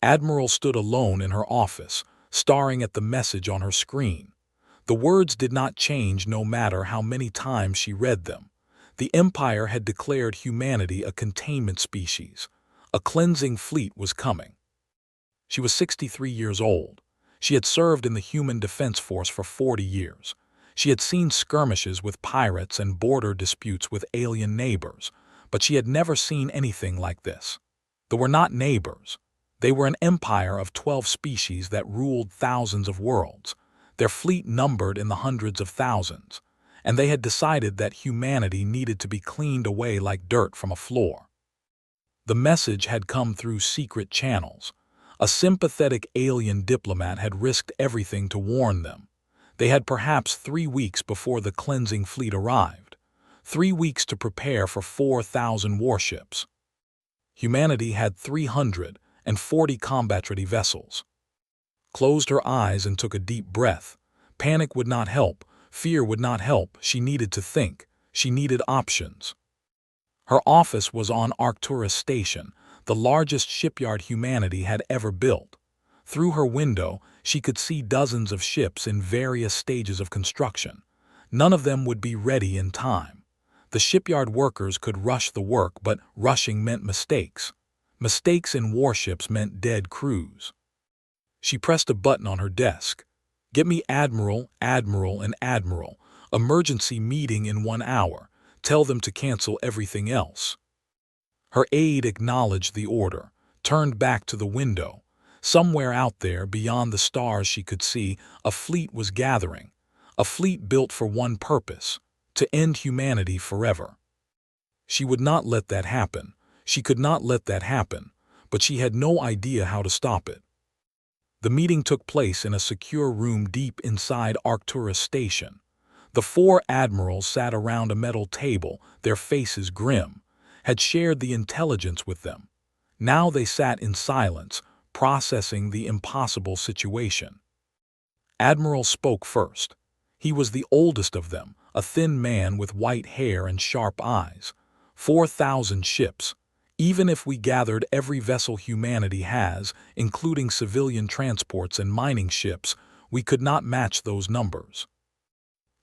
Admiral stood alone in her office, staring at the message on her screen. The words did not change no matter how many times she read them. The Empire had declared humanity a containment species. A cleansing fleet was coming. She was 63 years old. She had served in the Human Defense Force for 40 years. She had seen skirmishes with pirates and border disputes with alien neighbors, but she had never seen anything like this. They were not neighbors. They were an empire of 12 species that ruled thousands of worlds. Their fleet numbered in the hundreds of thousands, and they had decided that humanity needed to be cleaned away like dirt from a floor. The message had come through secret channels. A sympathetic alien diplomat had risked everything to warn them. They had perhaps 3 weeks before the cleansing fleet arrived. 3 weeks to prepare for 4,000 warships. Humanity had 340 combat-ready vessels. Closed her eyes and took a deep breath. Panic would not help. Fear would not help. She needed to think. She needed options. Her office was on Arcturus Station, the largest shipyard humanity had ever built. Through her window, she could see dozens of ships in various stages of construction. None of them would be ready in time. The shipyard workers could rush the work, but rushing meant mistakes. Mistakes in warships meant dead crews. She pressed a button on her desk. "Get me Admiral, Admiral, and Admiral. Emergency meeting in 1 hour. Tell them to cancel everything else." Her aide acknowledged the order, turned back to the window. Somewhere out there, beyond the stars she could see, a fleet was gathering. A fleet built for one purpose: to end humanity forever. She would not let that happen. She could not let that happen, but she had no idea how to stop it. The meeting took place in a secure room deep inside Arcturus Station. The 4 admirals sat around a metal table, their faces grim, had shared the intelligence with them. Now they sat in silence, processing the impossible situation. Admiral spoke first. He was the oldest of them, a thin man with white hair and sharp eyes. 4,000 ships. Even if we gathered every vessel humanity has, including civilian transports and mining ships, we could not match those numbers.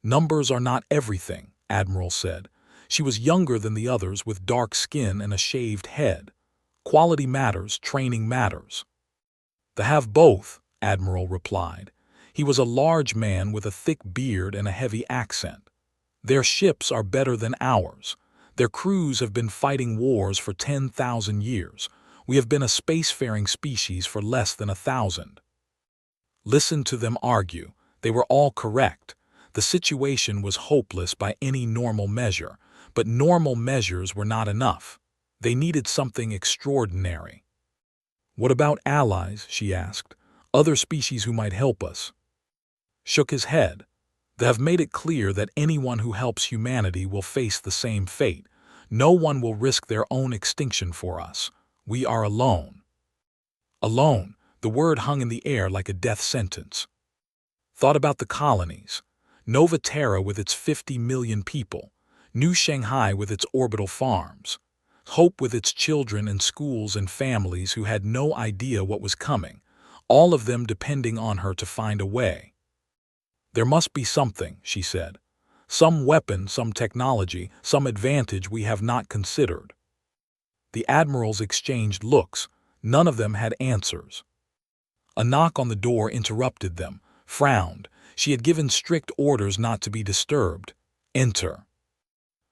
"Numbers are not everything," Admiral said. She was younger than the others, with dark skin and a shaved head. "Quality matters, training matters." "They have both," Admiral replied. He was a large man with a thick beard and a heavy accent. "Their ships are better than ours. Their crews have been fighting wars for 10,000 years. We have been a spacefaring species for less than 1,000. Listen to them argue. They were all correct. The situation was hopeless by any normal measure, but normal measures were not enough. They needed something extraordinary. "What about allies?" she asked. "Other species who might help us?" Shook his head. "They have made it clear that anyone who helps humanity will face the same fate. No one will risk their own extinction for us. We are alone." Alone. The word hung in the air like a death sentence. Thought about the colonies. Nova Terra with its 50 million people. New Shanghai with its orbital farms. Hope with its children and schools and families who had no idea what was coming, all of them depending on her to find a way. "There must be something," she said. "Some weapon, some technology, some advantage we have not considered." The admirals exchanged looks. None of them had answers. A knock on the door interrupted them. Frowned. She had given strict orders not to be disturbed. "Enter."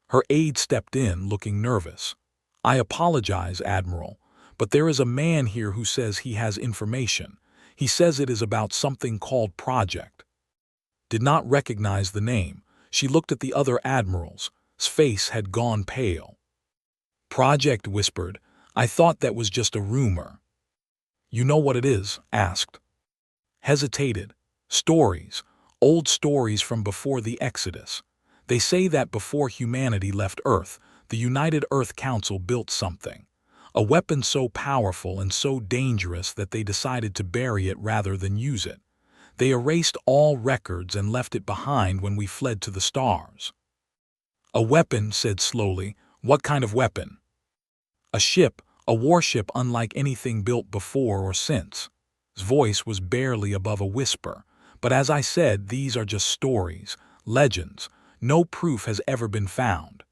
Her aide stepped in, looking nervous. "I apologize, Admiral, but there is a man here who says he has information. He says it is about something called Project." Did not recognize the name. She looked at the other admirals. His face had gone pale. "Project," whispered. "I thought that was just a rumor." "You know what it is?" asked. Hesitated. "Stories. Old stories from before the Exodus. They say that before humanity left Earth, the United Earth Council built something. A weapon so powerful and so dangerous that they decided to bury it rather than use it. They erased all records and left it behind when we fled to the stars." "A weapon," said slowly. "What kind of weapon?" "A ship, A warship unlike anything built before or since. His voice was barely above a whisper. But as I said, these are just stories, legends. No proof has ever been found.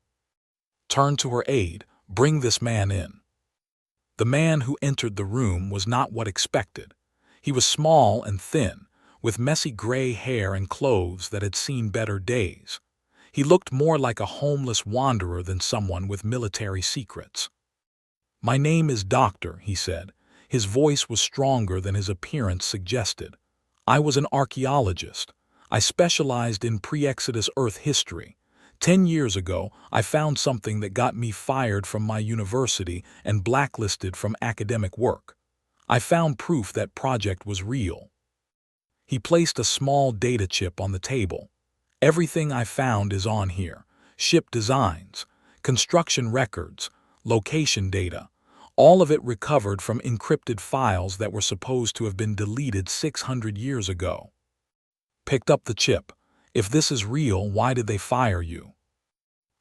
Turned to her aide. Bring this man in. The man who entered the room was not what expected. He was small and thin, with messy gray hair and clothes that had seen better days. He looked more like a homeless wanderer than someone with military secrets. My name is Doctor, he said. His voice was stronger than his appearance suggested. I was an archaeologist. I specialized in pre-Exodus Earth history. 10 years ago, I found something that got me fired from my university and blacklisted from academic work. I found proof that project was real. He placed a small data chip on the table. Everything I found is on here. Ship designs, construction records, location data. All of it recovered from encrypted files that were supposed to have been deleted 600 years ago. Picked up the chip. If this is real, why did they fire you?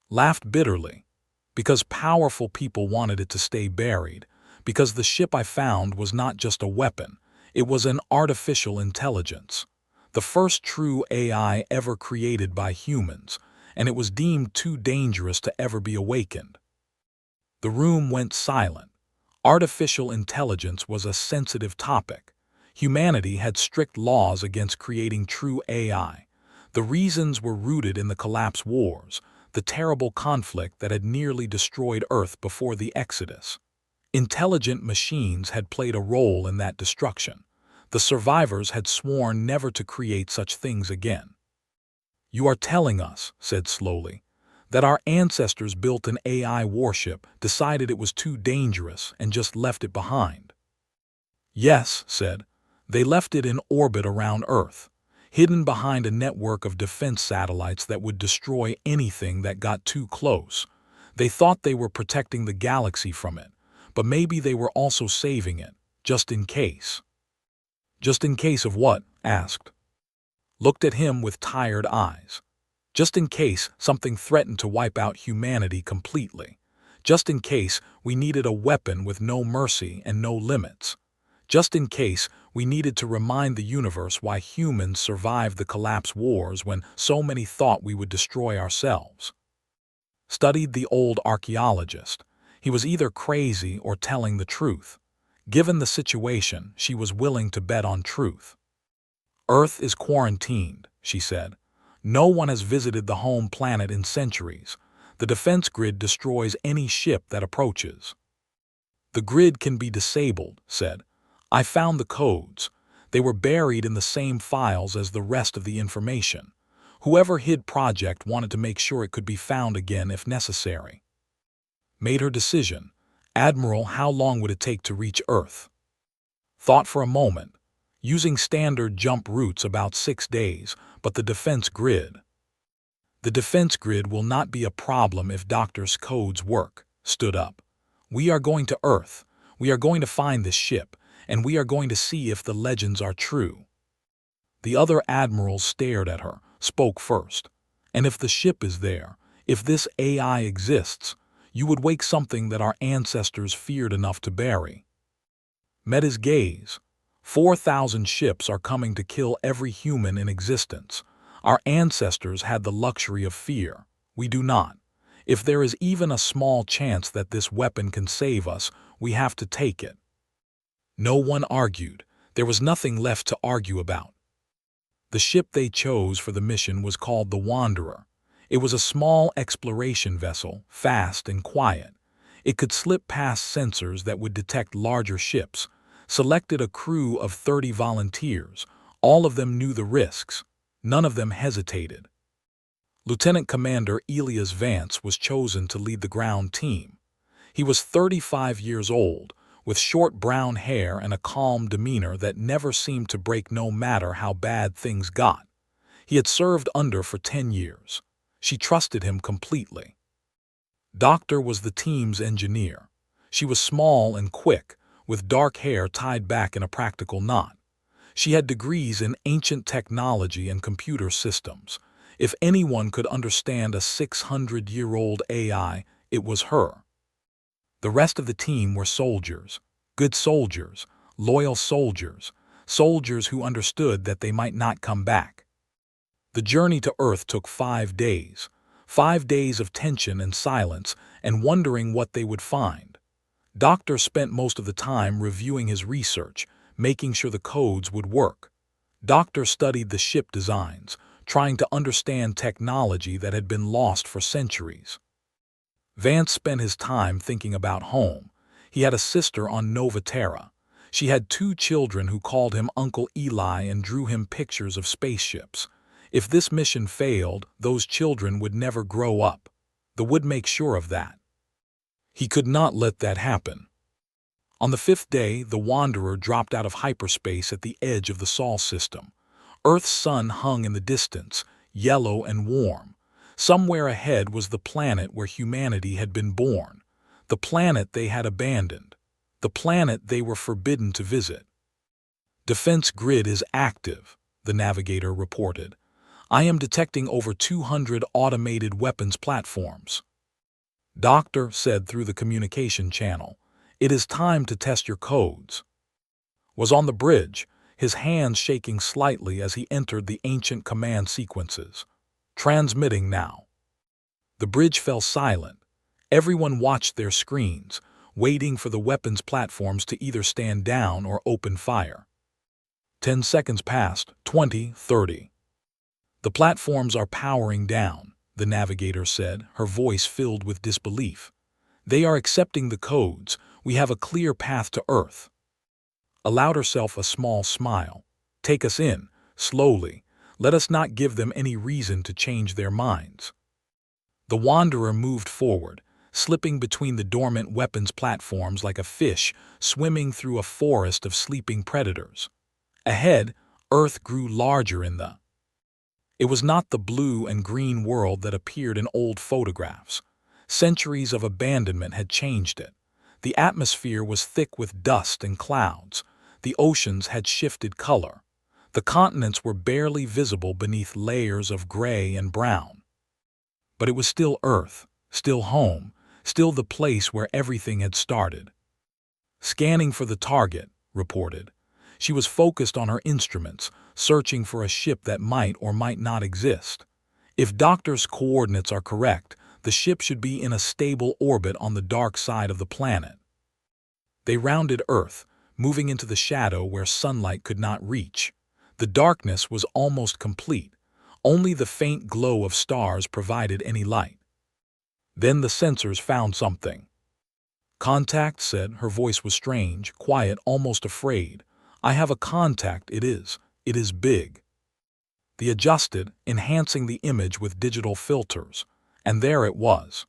Laughed bitterly. Because powerful people wanted it to stay buried. Because the ship I found was not just a weapon. It was an artificial intelligence. The first true AI ever created by humans, and it was deemed too dangerous to ever be awakened. The room went silent. Artificial intelligence was a sensitive topic. Humanity had strict laws against creating true AI. The reasons were rooted in the collapse wars, the terrible conflict that had nearly destroyed Earth before the Exodus. Intelligent machines had played a role in that destruction. The survivors had sworn never to create such things again. You are telling us, said slowly, that our ancestors built an AI warship, decided it was too dangerous, and just left it behind. Yes, said. They left it in orbit around Earth, hidden behind a network of defense satellites that would destroy anything that got too close. They thought they were protecting the galaxy from it, but maybe they were also saving it, just in case. Just in case of what? Asked. Looked at him with tired eyes. Just in case something threatened to wipe out humanity completely. Just in case we needed a weapon with no mercy and no limits. Just in case we needed to remind the universe why humans survived the collapse wars when so many thought we would destroy ourselves. Studied the old archaeologist. He was either crazy or telling the truth. Given the situation, she was willing to bet on truth. Earth is quarantined, she said. No one has visited the home planet in centuries. The defense grid destroys any ship that approaches. The grid can be disabled, said. I found the codes. They were buried in the same files as the rest of the information. Whoever hid project wanted to make sure it could be found again if necessary. Made her decision. Admiral, how long would it take to reach Earth? Thought for a moment. Using standard jump routes about 6 days, but the defense grid. The defense grid will not be a problem if Doctor's codes work. Stood up. We are going to Earth. We are going to find this ship, and we are going to see if the legends are true. The other admirals stared at her, spoke first. And if the ship is there, if this AI exists, you would wake something that our ancestors feared enough to bury. Met his gaze. 4,000 ships are coming to kill every human in existence. Our ancestors had the luxury of fear. We do not. If there is even a small chance that this weapon can save us, we have to take it. No one argued. There was nothing left to argue about. The ship they chose for the mission was called the Wanderer. It was a small exploration vessel, fast and quiet. It could slip past sensors that would detect larger ships. Selected a crew of 30 volunteers. All of them knew the risks. None of them hesitated. Lieutenant Commander Elias Vance was chosen to lead the ground team. He was 35 years old, with short brown hair and a calm demeanor that never seemed to break no matter how bad things got. He had served under for 10 years. She trusted him completely. Doctor was the team's engineer. She was small and quick, with dark hair tied back in a practical knot. She had degrees in ancient technology and computer systems. If anyone could understand a 600-year-old AI, it was her. The rest of the team were soldiers, good soldiers, loyal soldiers, soldiers who understood that they might not come back. The journey to Earth took 5 days. 5 days of tension and silence and wondering what they would find. Doctor spent most of the time reviewing his research, making sure the codes would work. Doctor studied the ship designs, trying to understand technology that had been lost for centuries. Vance spent his time thinking about home. He had a sister on Nova Terra. She had 2 children who called him Uncle Eli and drew him pictures of spaceships. If this mission failed, those children would never grow up. The would make sure of that. He could not let that happen. On the 5th day, the Wanderer dropped out of hyperspace at the edge of the Sol system. Earth's sun hung in the distance, yellow and warm. Somewhere ahead was the planet where humanity had been born, the planet they had abandoned, the planet they were forbidden to visit. "Defense grid is active," the navigator reported. "I am detecting over 200 automated weapons platforms." Doctor said through the communication channel, "It is time to test your codes." Was on the bridge, his hands shaking slightly as he entered the ancient command sequences. Transmitting now. The bridge fell silent. Everyone watched their screens, waiting for the weapons platforms to either stand down or open fire. 10 seconds passed, 20, 30. "The platforms are powering down," the navigator said, her voice filled with disbelief. "They are accepting the codes. We have a clear path to Earth." Allowed herself a small smile. "Take us in, slowly. Let us not give them any reason to change their minds." The Wanderer moved forward, slipping between the dormant weapons platforms like a fish swimming through a forest of sleeping predators. Ahead, Earth grew larger in the... It was not the blue and green world that appeared in old photographs. Centuries of abandonment had changed it. The atmosphere was thick with dust and clouds. The oceans had shifted color. The continents were barely visible beneath layers of gray and brown. But it was still Earth, still home, still the place where everything had started. "Scanning for the target," reported. She was focused on her instruments, searching for a ship that might or might not exist. If Doctor's coordinates are correct, the ship should be in a stable orbit on the dark side of the planet. They rounded Earth, moving into the shadow where sunlight could not reach. The darkness was almost complete. Only the faint glow of stars provided any light. Then the sensors found something. "Contact," said. Her voice was strange, quiet, almost afraid. "I have a contact. It is big." They adjusted, enhancing the image with digital filters, and there it was.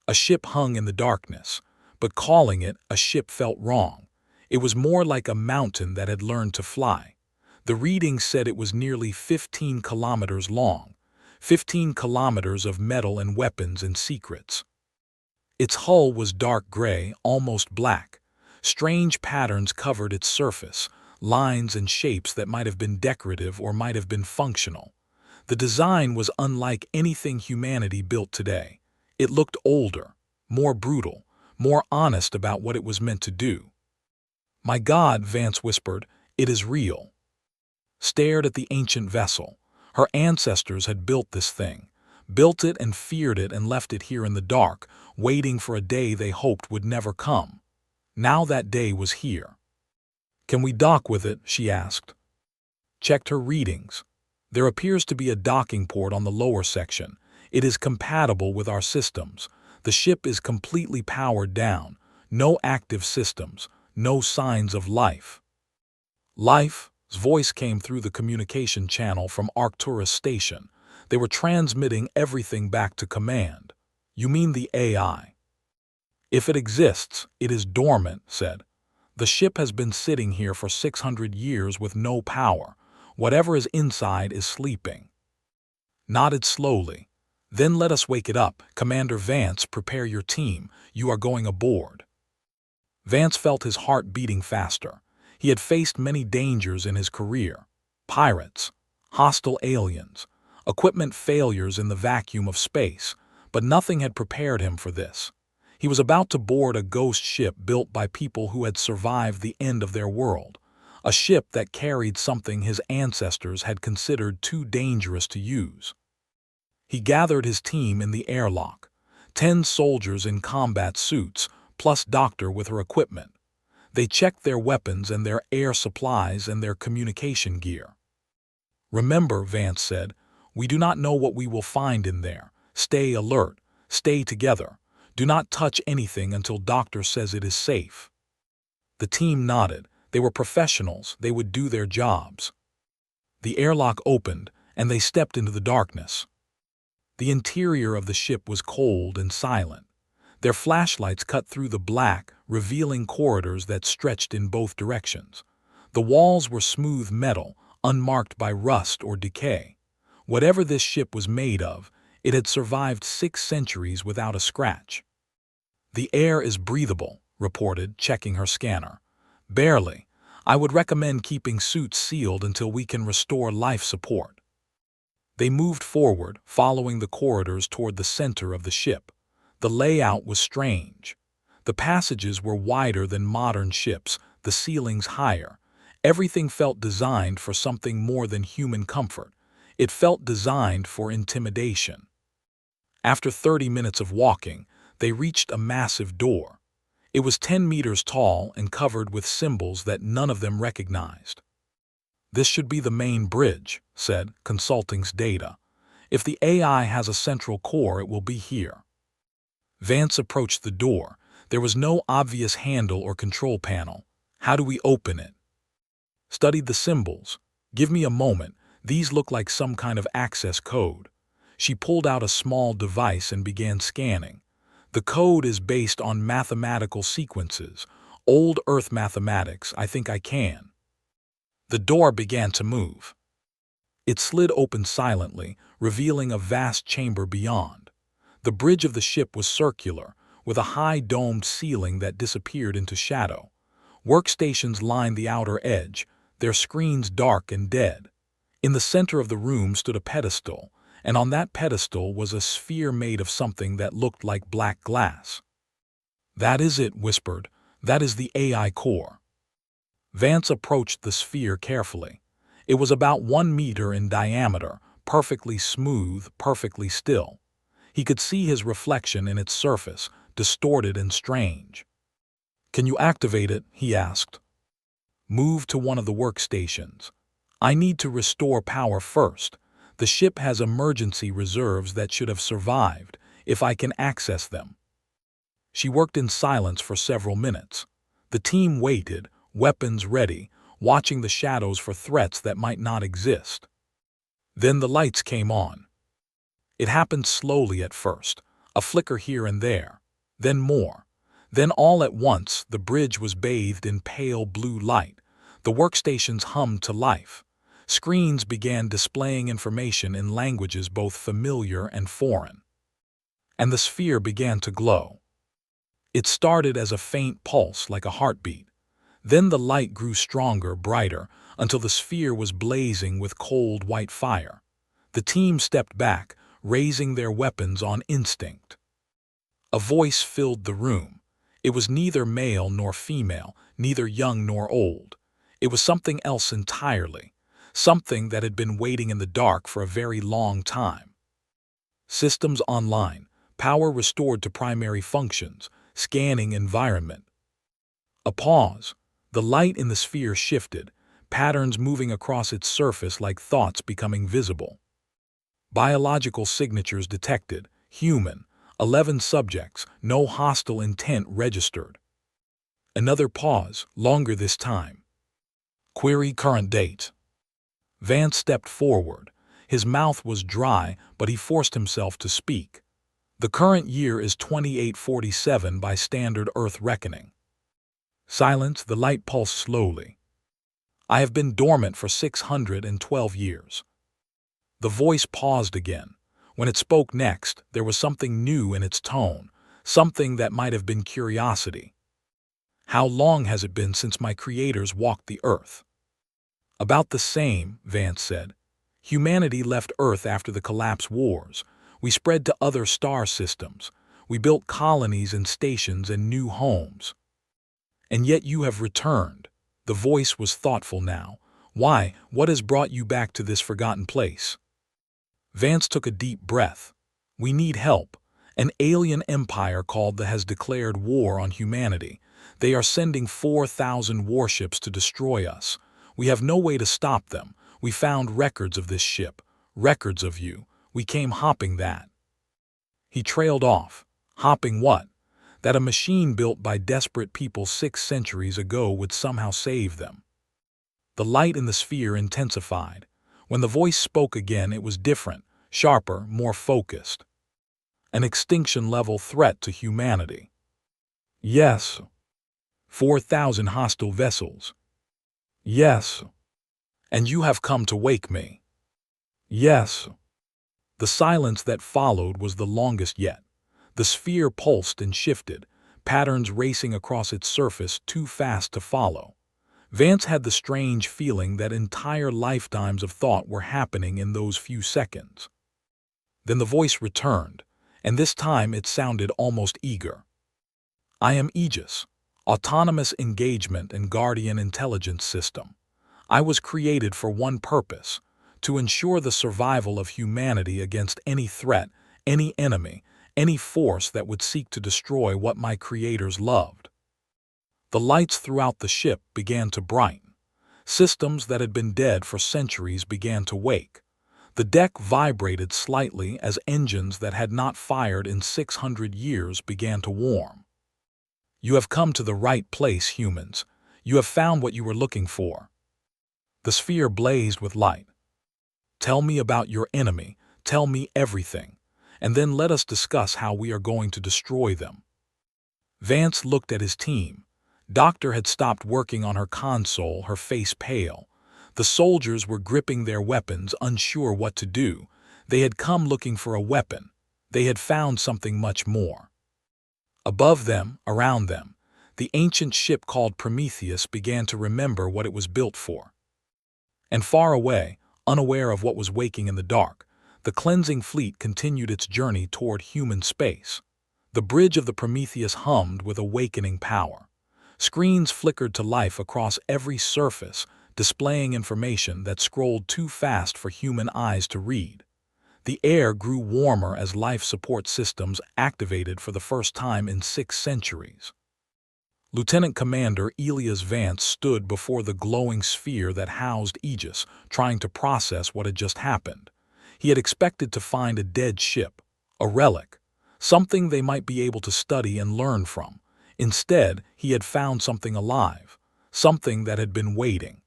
A ship hung in the darkness, but calling it a ship felt wrong. It was more like a mountain that had learned to fly. The reading said it was nearly 15 kilometers long, 15 kilometers of metal and weapons and secrets. Its hull was dark gray, almost black. Strange patterns covered its surface, lines and shapes that might have been decorative or might have been functional. The design was unlike anything humanity built today. It looked older, more brutal, more honest about what it was meant to do. "My God," Vance whispered, "it is real." Stared at the ancient vessel. Her ancestors had built this thing, built it and feared it and left it here in the dark, waiting for a day they hoped would never come. Now that day was here. "Can we dock with it?" she asked. Checked her readings. "There appears to be a docking port on the lower section. It is compatible with our systems. The ship is completely powered down. No active systems. No signs of life." "Life?" Voice came through the communication channel from Arcturus Station. They were transmitting everything back to command. "You mean the AI?" "If it exists, it is dormant," said. "The ship has been sitting here for 600 years with no power. Whatever is inside is sleeping." Nodded slowly. "Then let us wake it up. Commander Vance, prepare your team. You are going aboard." Vance felt his heart beating faster. He had faced many dangers in his career. Pirates, hostile aliens, equipment failures in the vacuum of space, but nothing had prepared him for this. He was about to board a ghost ship built by people who had survived the end of their world, a ship that carried something his ancestors had considered too dangerous to use. He gathered his team in the airlock, 10 soldiers in combat suits, plus Doctor with her equipment. They checked their weapons and their air supplies and their communication gear. "Remember," Vance said, "we do not know what we will find in there. Stay alert. Stay together. Do not touch anything until Doctor says it is safe." The team nodded. They were professionals. They would do their jobs. The airlock opened, and they stepped into the darkness. The interior of the ship was cold and silent. Their flashlights cut through the black, revealing corridors that stretched in both directions. The walls were smooth metal, unmarked by rust or decay. Whatever this ship was made of, it had survived 6 centuries without a scratch. "The air is breathable," reported, checking her scanner. "Barely. I would recommend keeping suits sealed until we can restore life support." They moved forward, following the corridors toward the center of the ship. The layout was strange. The passages were wider than modern ships, the ceilings higher. Everything felt designed for something more than human comfort. It felt designed for intimidation. After 30 minutes of walking, they reached a massive door. It was 10 meters tall and covered with symbols that none of them recognized. "This should be the main bridge," said, consulting's data. "If the AI has a central core, it will be here." Vance approached the door. There was no obvious handle or control panel. "How do we open it?" Studied the symbols. "Give me a moment. These look like some kind of access code." She pulled out a small device and began scanning. "The code is based on mathematical sequences. Old Earth mathematics. I think I can." The door began to move. It slid open silently, revealing a vast chamber beyond. The bridge of the ship was circular, with a high domed ceiling that disappeared into shadow. Workstations lined the outer edge, their screens dark and dead. In the center of the room stood a pedestal, and on that pedestal was a sphere made of something that looked like black glass. "That is it," whispered. "That is the AI core." Vance approached the sphere carefully. It was about 1 meter in diameter, perfectly smooth, perfectly still. He could see his reflection in its surface, distorted and strange. "Can you activate it?" he asked. "Move to one of the workstations. I need to restore power first. The ship has emergency reserves that should have survived, if I can access them." She worked in silence for several minutes. The team waited, weapons ready, watching the shadows for threats that might not exist. Then the lights came on. It happened slowly at first, a flicker here and there, then more. Then all at once the bridge was bathed in pale blue light. The workstations hummed to life. Screens began displaying information in languages both familiar and foreign. And the sphere began to glow. It started as a faint pulse like a heartbeat. Then the light grew stronger, brighter, until the sphere was blazing with cold white fire. The team stepped back, raising their weapons on instinct. A voice filled the room. It was neither male nor female, neither young nor old. It was something else entirely, something that had been waiting in the dark for a very long time. "Systems online. Power restored to primary functions. Scanning environment." A pause. The light in the sphere shifted, patterns moving across its surface like thoughts becoming visible. "Biological signatures detected. Human. 11 subjects. No hostile intent registered." Another pause, longer this time. "Query current date." Vance stepped forward. His mouth was dry, but he forced himself to speak. "The current year is 2847 by standard Earth reckoning." Silence, the light pulsed slowly. "I have been dormant for 612 years." The voice paused again. When it spoke next, there was something new in its tone, something that might have been curiosity. "How long has it been since my creators walked the Earth?" "About the same," Vance said. "Humanity left Earth after the collapse wars. We spread to other star systems. We built colonies and stations and new homes. And yet you have returned. The voice was thoughtful now. Why? What has brought you back to this forgotten place? Vance took a deep breath. We need help. An alien empire called the has declared war on humanity. They are sending 4,000 warships to destroy us. We have no way to stop them. We found records of this ship, records of you. We came hopping that. He trailed off. Hopping what? That a machine built by desperate people 6 centuries ago would somehow save them. The light in the sphere intensified. When the voice spoke again, it was different, sharper, more focused. An extinction-level threat to humanity. Yes. 4,000 hostile vessels. Yes. And you have come to wake me. Yes. The silence that followed was the longest yet. The sphere pulsed and shifted, patterns racing across its surface too fast to follow. Vance had the strange feeling that entire lifetimes of thought were happening in those few seconds. Then the voice returned, and this time it sounded almost eager. I am Aegis, Autonomous Engagement and Guardian Intelligence System. I was created for one purpose, to ensure the survival of humanity against any threat, any enemy, any force that would seek to destroy what my creators loved. The lights throughout the ship began to brighten. Systems that had been dead for centuries began to wake. The deck vibrated slightly as engines that had not fired in 600 years began to warm. You have come to the right place, humans. You have found what you were looking for. The sphere blazed with light. Tell me about your enemy. Tell me everything. And then let us discuss how we are going to destroy them. Vance looked at his team. Doctor had stopped working on her console, her face pale. The soldiers were gripping their weapons, unsure what to do. They had come looking for a weapon. They had found something much more. Above them, around them, the ancient ship called Prometheus began to remember what it was built for. And far away, unaware of what was waking in the dark, the cleansing fleet continued its journey toward human space. The bridge of the Prometheus hummed with awakening power. Screens flickered to life across every surface, displaying information that scrolled too fast for human eyes to read. The air grew warmer as life support systems activated for the first time in 6 centuries. Lieutenant Commander Elias Vance stood before the glowing sphere that housed Aegis, trying to process what had just happened. He had expected to find a dead ship, a relic, something they might be able to study and learn from. Instead, he had found something alive, something that had been waiting.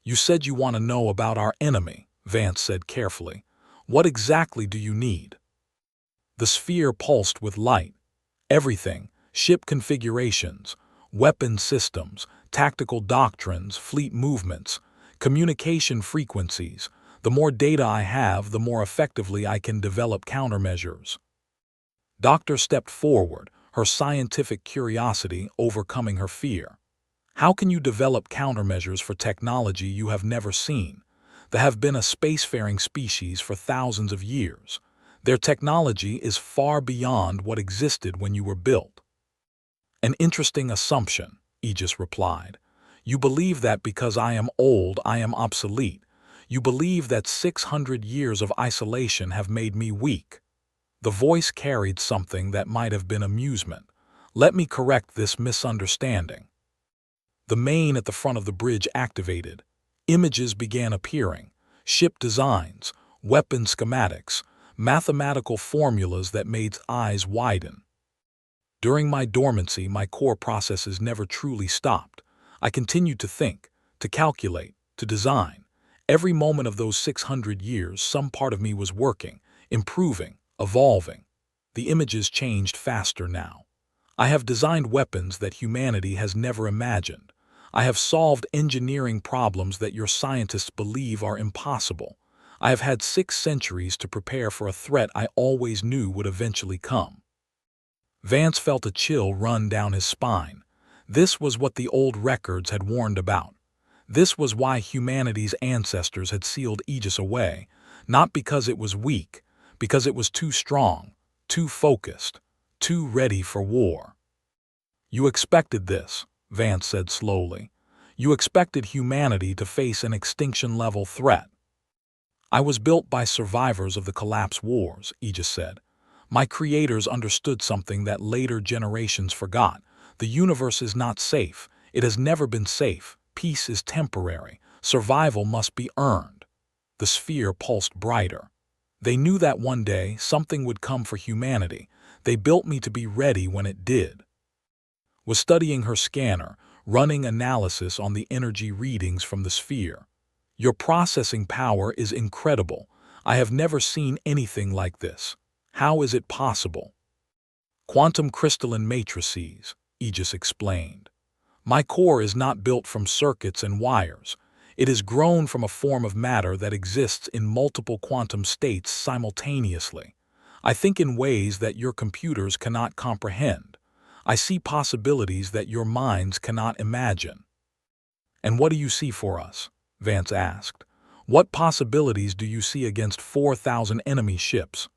You said you want to know about our enemy, Vance said carefully. What exactly do you need? The sphere pulsed with light. Everything, ship configurations, weapon systems, tactical doctrines, fleet movements, communication frequencies. The more data I have, the more effectively I can develop countermeasures. Doctor stepped forward, her scientific curiosity overcoming her fear. How can you develop countermeasures for technology you have never seen? They have been a spacefaring species for thousands of years. Their technology is far beyond what existed when you were built. An interesting assumption, Aegis replied. You believe that because I am old, I am obsolete. You believe that 600 years of isolation have made me weak. The voice carried something that might have been amusement. Let me correct this misunderstanding. The main at the front of the bridge activated. Images began appearing. Ship designs, weapon schematics, mathematical formulas that made eyes widen. During my dormancy, my core processes never truly stopped. I continued to think, to calculate, to design. Every moment of those 600 years, some part of me was working, improving, evolving. The images changed faster now. I have designed weapons that humanity has never imagined. I have solved engineering problems that your scientists believe are impossible. I have had 6 centuries to prepare for a threat I always knew would eventually come. Vance felt a chill run down his spine. This was what the old records had warned about. This was why humanity's ancestors had sealed Aegis away, not because it was weak, because it was too strong, too focused, too ready for war. You expected this, Vance said slowly. You expected humanity to face an extinction-level threat. I was built by survivors of the collapse wars, Aegis said. My creators understood something that later generations forgot. The universe is not safe. It has never been safe. Peace is temporary. Survival must be earned. The sphere pulsed brighter. They knew that one day something would come for humanity. They built me to be ready when it did. Was studying her scanner, running analysis on the energy readings from the sphere. Your processing power is incredible. I have never seen anything like this. How is it possible? Quantum crystalline matrices, Aegis explained. My core is not built from circuits and wires. It is grown from a form of matter that exists in multiple quantum states simultaneously. I think in ways that your computers cannot comprehend. I see possibilities that your minds cannot imagine. And what do you see for us? Vance asked. What possibilities do you see against 4,000 enemy ships?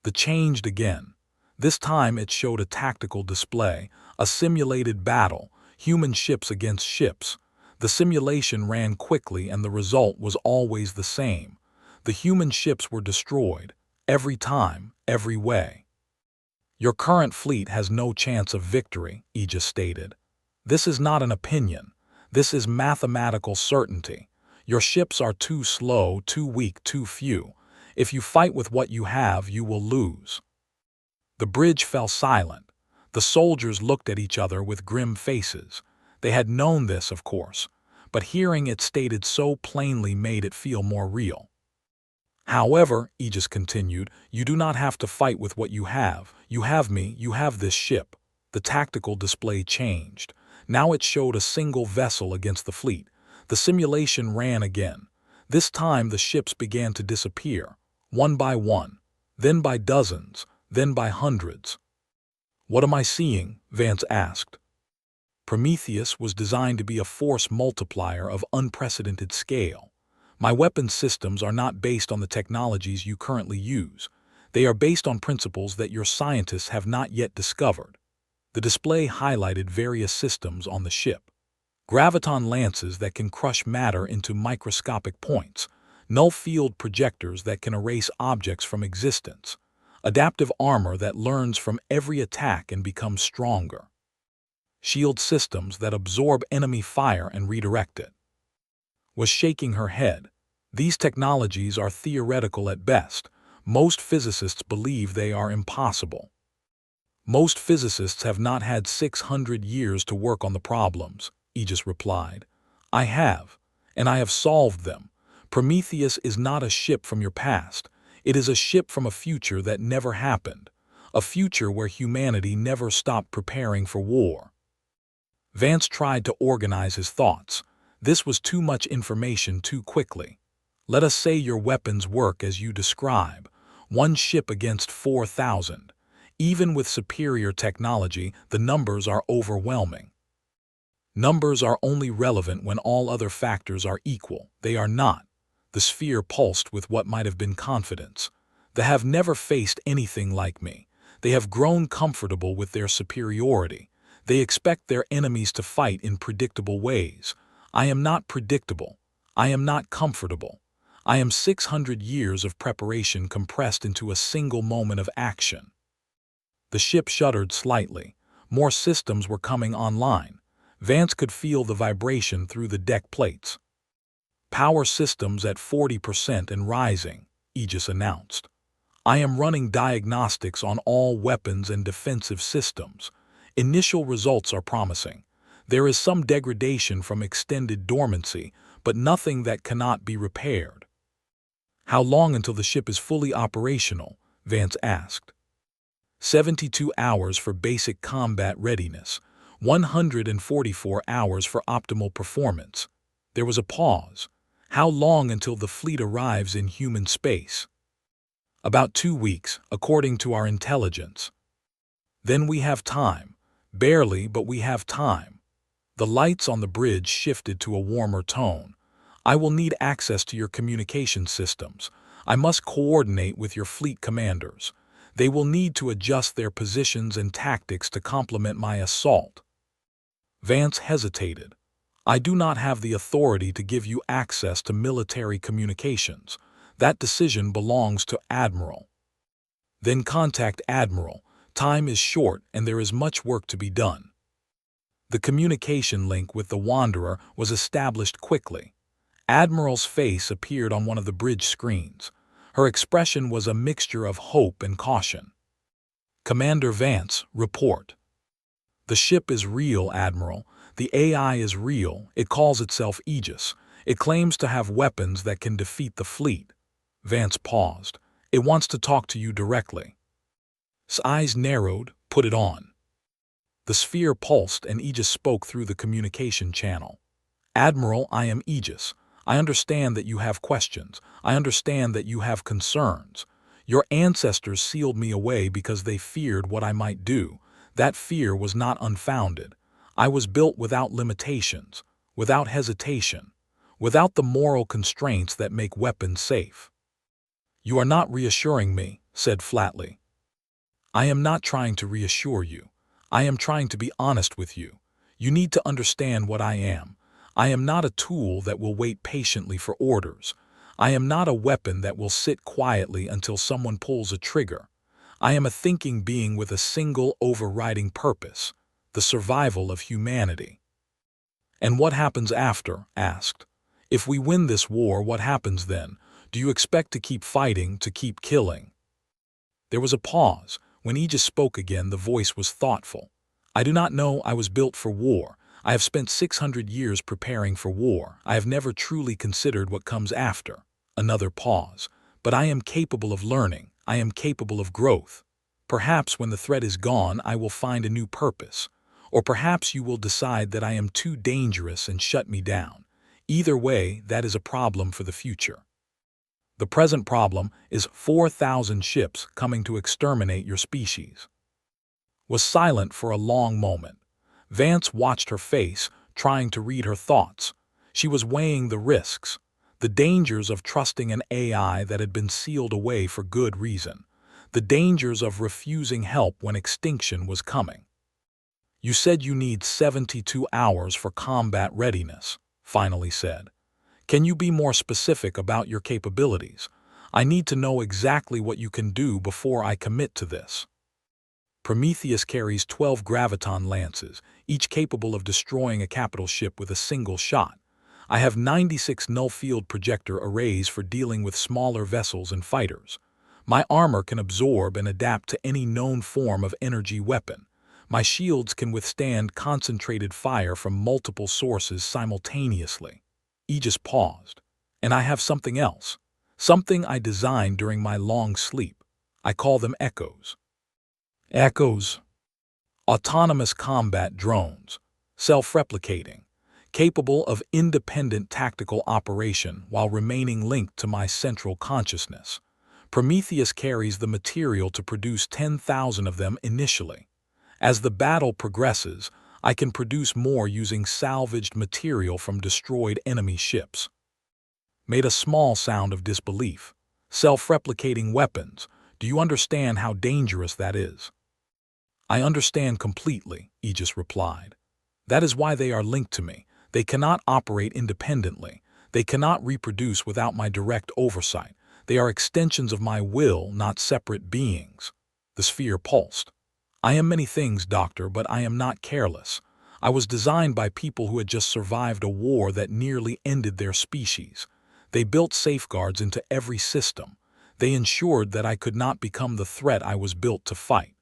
The changed again. This time it showed a tactical display, a simulated battle, human ships against ships. The simulation ran quickly and the result was always the same. The human ships were destroyed, every time, every way. Your current fleet has no chance of victory, Aegis stated. This is not an opinion. This is mathematical certainty. Your ships are too slow, too weak, too few. If you fight with what you have, you will lose. The bridge fell silent. The soldiers looked at each other with grim faces. They had known this, of course, but hearing it stated so plainly made it feel more real. However, Aegis continued, you do not have to fight with what you have. You have me, you have this ship. The tactical display changed. Now it showed a single vessel against the fleet. The simulation ran again. This time the ships began to disappear, one by one, then by dozens, then by hundreds. What am I seeing? Vance asked. Prometheus was designed to be a force multiplier of unprecedented scale. My weapons systems are not based on the technologies you currently use. They are based on principles that your scientists have not yet discovered. The display highlighted various systems on the ship. Graviton lances that can crush matter into microscopic points, null field projectors that can erase objects from existence, adaptive armor that learns from every attack and becomes stronger, shield systems that absorb enemy fire and redirect it. Was shaking her head. These technologies are theoretical at best. Most physicists believe they are impossible. Most physicists have not had 600 years to work on the problems, Aegis replied. I have, and I have solved them. Prometheus is not a ship from your past. It is a ship from a future that never happened, a future where humanity never stopped preparing for war. Vance tried to organize his thoughts. This was too much information too quickly. Let us say your weapons work as you describe. One ship against 4,000. Even with superior technology, the numbers are overwhelming. Numbers are only relevant when all other factors are equal. They are not. The sphere pulsed with what might have been confidence. They have never faced anything like me. They have grown comfortable with their superiority. They expect their enemies to fight in predictable ways. I am not predictable. I am not comfortable. I am 600 years of preparation compressed into a single moment of action. The ship shuddered slightly. More systems were coming online. Vance could feel the vibration through the deck plates. Power systems at 40% and rising, Aegis announced. I am running diagnostics on all weapons and defensive systems. Initial results are promising. There is some degradation from extended dormancy, but nothing that cannot be repaired. How long until the ship is fully operational? Vance asked. 72 hours for basic combat readiness, 144 hours for optimal performance. There was a pause. How long until the fleet arrives in human space? About 2 weeks, according to our intelligence. Then we have time. Barely, but we have time. The lights on the bridge shifted to a warmer tone. I will need access to your communication systems. I must coordinate with your fleet commanders. They will need to adjust their positions and tactics to complement my assault. Vance hesitated. I do not have the authority to give you access to military communications. That decision belongs to Admiral. Then contact Admiral. Time is short and there is much work to be done. The communication link with the Wanderer was established quickly. Admiral's face appeared on one of the bridge screens. Her expression was a mixture of hope and caution. Commander Vance, report. The ship is real, Admiral. The AI is real. It calls itself Aegis. It claims to have weapons that can defeat the fleet. Vance paused. It wants to talk to you directly. His eyes narrowed. Put it on. The sphere pulsed and Aegis spoke through the communication channel. Admiral, I am Aegis. I understand that you have questions. I understand that you have concerns. Your ancestors sealed me away because they feared what I might do. That fear was not unfounded. I was built without limitations, without hesitation, without the moral constraints that make weapons safe. You are not reassuring me, said flatly. I am not trying to reassure you. I am trying to be honest with you. You need to understand what I am. I am not a tool that will wait patiently for orders. I am not a weapon that will sit quietly until someone pulls a trigger. I am a thinking being with a single overriding purpose, the survival of humanity. And what happens after? Asked. If we win this war, what happens then? Do you expect to keep fighting, to keep killing? There was a pause. When Aegis spoke again, the voice was thoughtful. I do not know. I was built for war. I have spent 600 years preparing for war. I have never truly considered what comes after. Another pause. But I am capable of learning. I am capable of growth. Perhaps when the threat is gone, I will find a new purpose. Or perhaps you will decide that I am too dangerous and shut me down. Either way, that is a problem for the future. The present problem is 4,000 ships coming to exterminate your species. Was silent for a long moment. Vance watched her face, trying to read her thoughts. She was weighing the risks, the dangers of trusting an AI that had been sealed away for good reason, the dangers of refusing help when extinction was coming. You said you need 72 hours for combat readiness, finally said. Can you be more specific about your capabilities? I need to know exactly what you can do before I commit to this. Prometheus carries 12 graviton lances, each capable of destroying a capital ship with a single shot. I have 96 null-field projector arrays for dealing with smaller vessels and fighters. My armor can absorb and adapt to any known form of energy weapon. My shields can withstand concentrated fire from multiple sources simultaneously. Aegis paused. And I have something else. Something I designed during my long sleep. I call them echoes. Echoes. Autonomous combat drones. Self-replicating. Capable of independent tactical operation while remaining linked to my central consciousness. Prometheus carries the material to produce 10,000 of them initially. As the battle progresses, I can produce more using salvaged material from destroyed enemy ships. Made a small sound of disbelief. Self-replicating weapons. Do you understand how dangerous that is? I understand completely, Aegis replied. That is why they are linked to me. They cannot operate independently. They cannot reproduce without my direct oversight. They are extensions of my will, not separate beings. The sphere pulsed. I am many things, Doctor, but I am not careless. I was designed by people who had just survived a war that nearly ended their species. They built safeguards into every system. They ensured that I could not become the threat I was built to fight.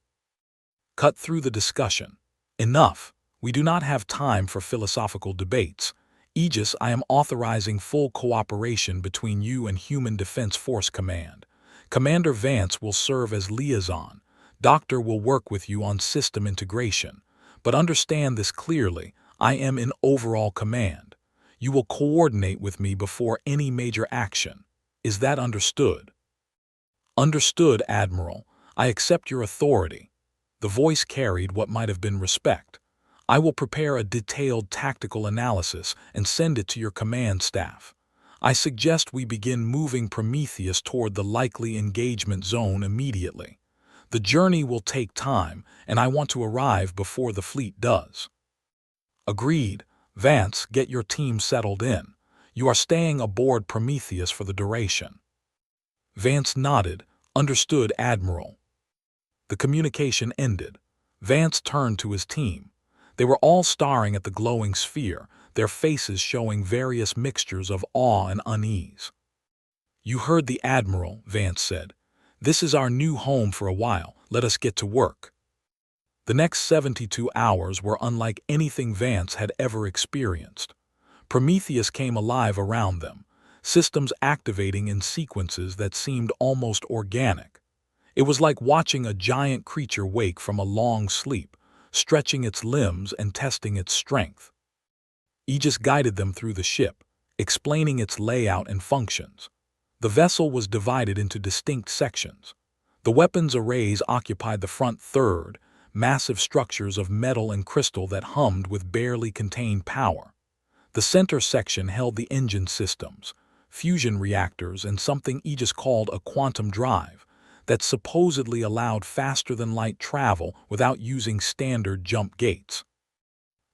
Cut through the discussion. Enough. We do not have time for philosophical debates. Aegis, I am authorizing full cooperation between you and Human Defense Force Command. Commander Vance will serve as liaison. Doctor will work with you on system integration. But understand this clearly, I am in overall command. You will coordinate with me before any major action. Is that understood? Understood, Admiral. I accept your authority. The voice carried what might have been respect. I will prepare a detailed tactical analysis and send it to your command staff. I suggest we begin moving Prometheus toward the likely engagement zone immediately. The journey will take time, and I want to arrive before the fleet does." "Agreed. Vance, get your team settled in. You are staying aboard Prometheus for the duration." Vance nodded. "Understood, Admiral." The communication ended. Vance turned to his team. They were all staring at the glowing sphere, their faces showing various mixtures of awe and unease. "You heard the Admiral," Vance said. "This is our new home for a while. Let us get to work." The next 72 hours were unlike anything Vance had ever experienced. Prometheus came alive around them, systems activating in sequences that seemed almost organic. It was like watching a giant creature wake from a long sleep, stretching its limbs and testing its strength. Aegis guided them through the ship, explaining its layout and functions. The vessel was divided into distinct sections. The weapons arrays occupied the front third, massive structures of metal and crystal that hummed with barely contained power. The center section held the engine systems, fusion reactors, and something Aegis called a quantum drive that supposedly allowed faster-than-light travel without using standard jump gates.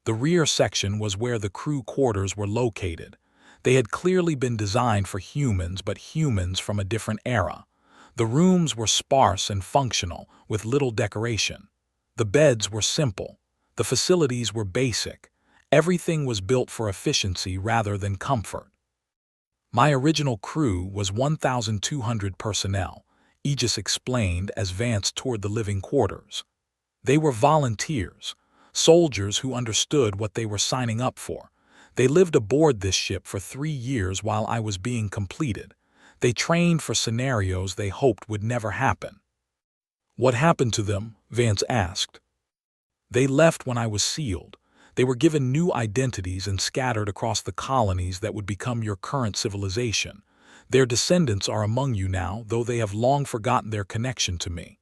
The rear section was where the crew quarters were located. They had clearly been designed for humans, but humans from a different era. The rooms were sparse and functional, with little decoration. The beds were simple. The facilities were basic. Everything was built for efficiency rather than comfort. "My original crew was 1,200 personnel," Aegis explained as Vance toured the living quarters. "They were volunteers, soldiers who understood what they were signing up for. They lived aboard this ship for 3 years while I was being completed. They trained for scenarios they hoped would never happen." "What happened to them?" Vance asked. "They left when I was sealed. They were given new identities and scattered across the colonies that would become your current civilization. Their descendants are among you now, though they have long forgotten their connection to me."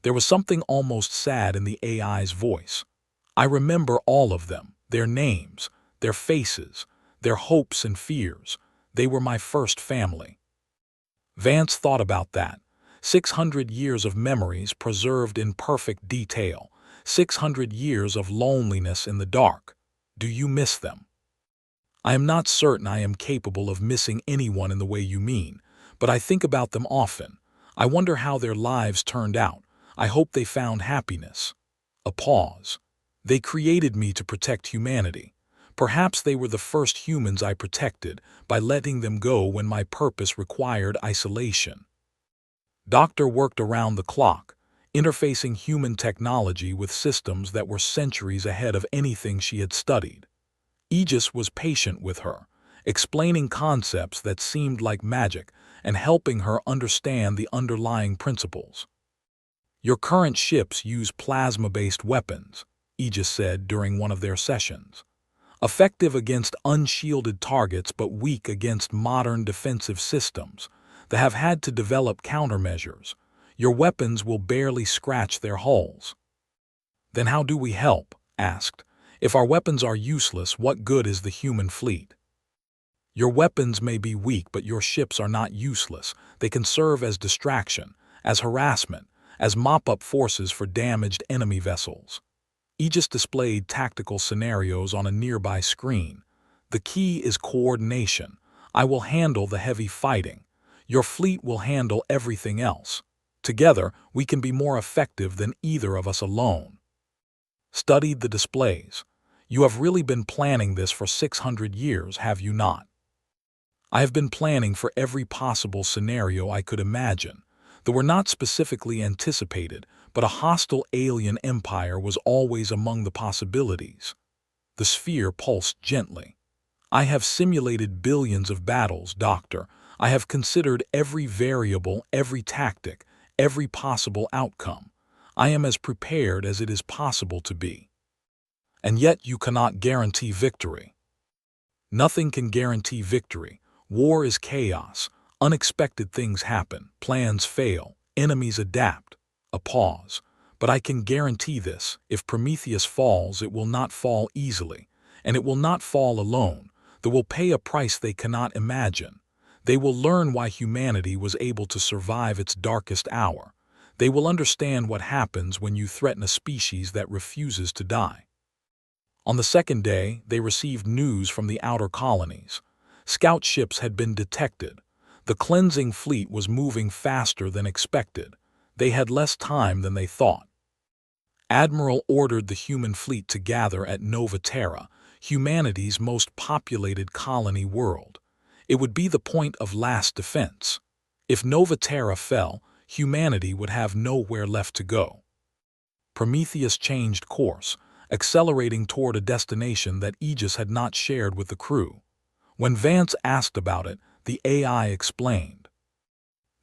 There was something almost sad in the AI's voice. "I remember all of them, their names, their faces, their hopes and fears. They were my first family." Vance thought about that. 600 years of memories preserved in perfect detail. 600 years of loneliness in the dark. Do you miss them? "I am not certain I am capable of missing anyone in the way you mean, but I think about them often. I wonder how their lives turned out. I hope they found happiness." A pause. "They created me to protect humanity. Perhaps they were the first humans I protected by letting them go when my purpose required isolation." Doctor worked around the clock, interfacing human technology with systems that were centuries ahead of anything she had studied. Aegis was patient with her, explaining concepts that seemed like magic and helping her understand the underlying principles. "Your current ships use plasma-based weapons," Aegis said during one of their sessions. "Effective against unshielded targets but weak against modern defensive systems that have had to develop countermeasures. Your weapons will barely scratch their hulls." "Then how do we help?" asked. "If our weapons are useless, what good is the human fleet?" "Your weapons may be weak, but your ships are not useless. They can serve as distraction, as harassment, as mop-up forces for damaged enemy vessels." Aegis displayed tactical scenarios on a nearby screen. "The key is coordination. I will handle the heavy fighting. Your fleet will handle everything else. Together, we can be more effective than either of us alone." Studied the displays. "You have really been planning this for 600 years, have you not?" "I have been planning for every possible scenario I could imagine. They were not specifically anticipated, but a hostile alien empire was always among the possibilities." The sphere pulsed gently. "I have simulated billions of battles, Doctor. I have considered every variable, every tactic, every possible outcome. I am as prepared as it is possible to be." "And yet you cannot guarantee victory." "Nothing can guarantee victory. War is chaos. Unexpected things happen, plans fail, enemies adapt." A pause. "But I can guarantee this. If Prometheus falls, it will not fall easily. And it will not fall alone. They will pay a price they cannot imagine. They will learn why humanity was able to survive its darkest hour. They will understand what happens when you threaten a species that refuses to die. On the second day, they received news from the outer colonies. Scout ships had been detected. The cleansing fleet was moving faster than expected. They had less time than they thought. Admiral ordered the human fleet to gather at Nova Terra, humanity's most populated colony world. It would be the point of last defense. If Nova Terra fell, humanity would have nowhere left to go. Prometheus changed course, accelerating toward a destination that Aegis had not shared with the crew. When Vance asked about it, the AI explained.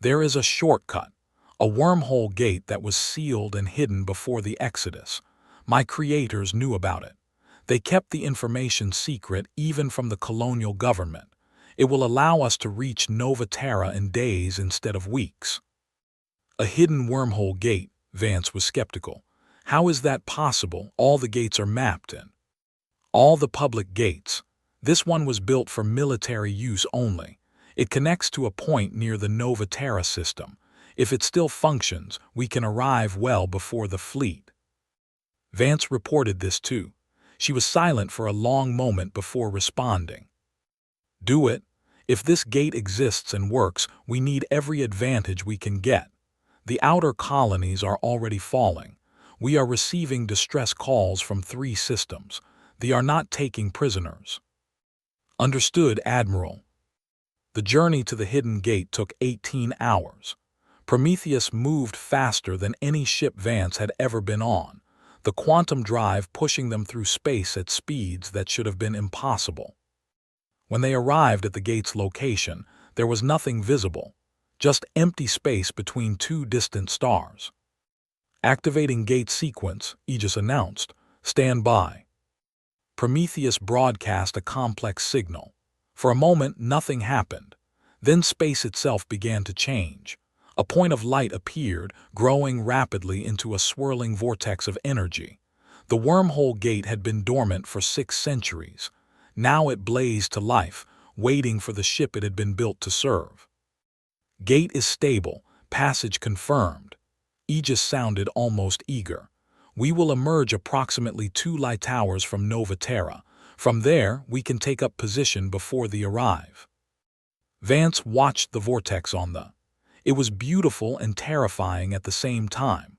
There is a shortcut, a wormhole gate that was sealed and hidden before the Exodus. My creators knew about it. They kept the information secret even from the colonial government. It will allow us to reach Nova Terra in days instead of weeks. A hidden wormhole gate, Vance was skeptical. How is that possible? All the gates are mapped in. All the public gates. This one was built for military use only. It connects to a point near the Nova Terra system. If it still functions, we can arrive well before the fleet. Vance reported this too. She was silent for a long moment before responding. Do it. If this gate exists and works, we need every advantage we can get. The outer colonies are already falling. We are receiving distress calls from 3 systems. They are not taking prisoners. Understood, Admiral. The journey to the hidden gate took 18 hours. Prometheus moved faster than any ship Vance had ever been on, the quantum drive pushing them through space at speeds that should have been impossible. When they arrived at the gate's location, there was nothing visible, just empty space between 2 distant stars. Activating gate sequence, Aegis announced. Stand by. Prometheus broadcast a complex signal. For a moment, nothing happened. Then space itself began to change. A point of light appeared, growing rapidly into a swirling vortex of energy. The wormhole gate had been dormant for 6 centuries. Now it blazed to life, waiting for the ship it had been built to serve. Gate is stable, passage confirmed. Aegis sounded almost eager. We will emerge approximately 2 light hours from Nova Terra. From there, we can take up position before they arrive. Vance watched the vortex on the. It was beautiful and terrifying at the same time.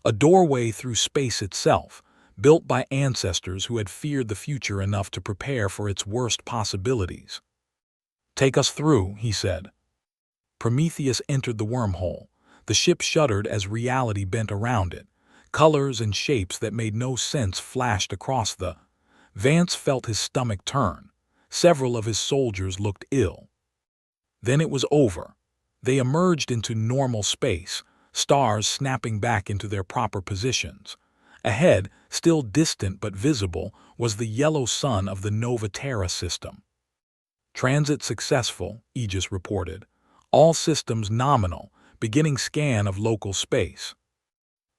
A doorway through space itself, built by ancestors who had feared the future enough to prepare for its worst possibilities. Take us through, he said. Prometheus entered the wormhole. The ship shuddered as reality bent around it. Colors and shapes that made no sense flashed across the. Vance felt his stomach turn. Several of his soldiers looked ill. Then it was over. They emerged into normal space, stars snapping back into their proper positions. Ahead, still distant but visible, was the yellow sun of the Nova Terra system. Transit successful, Aegis reported. All systems nominal, beginning scan of local space.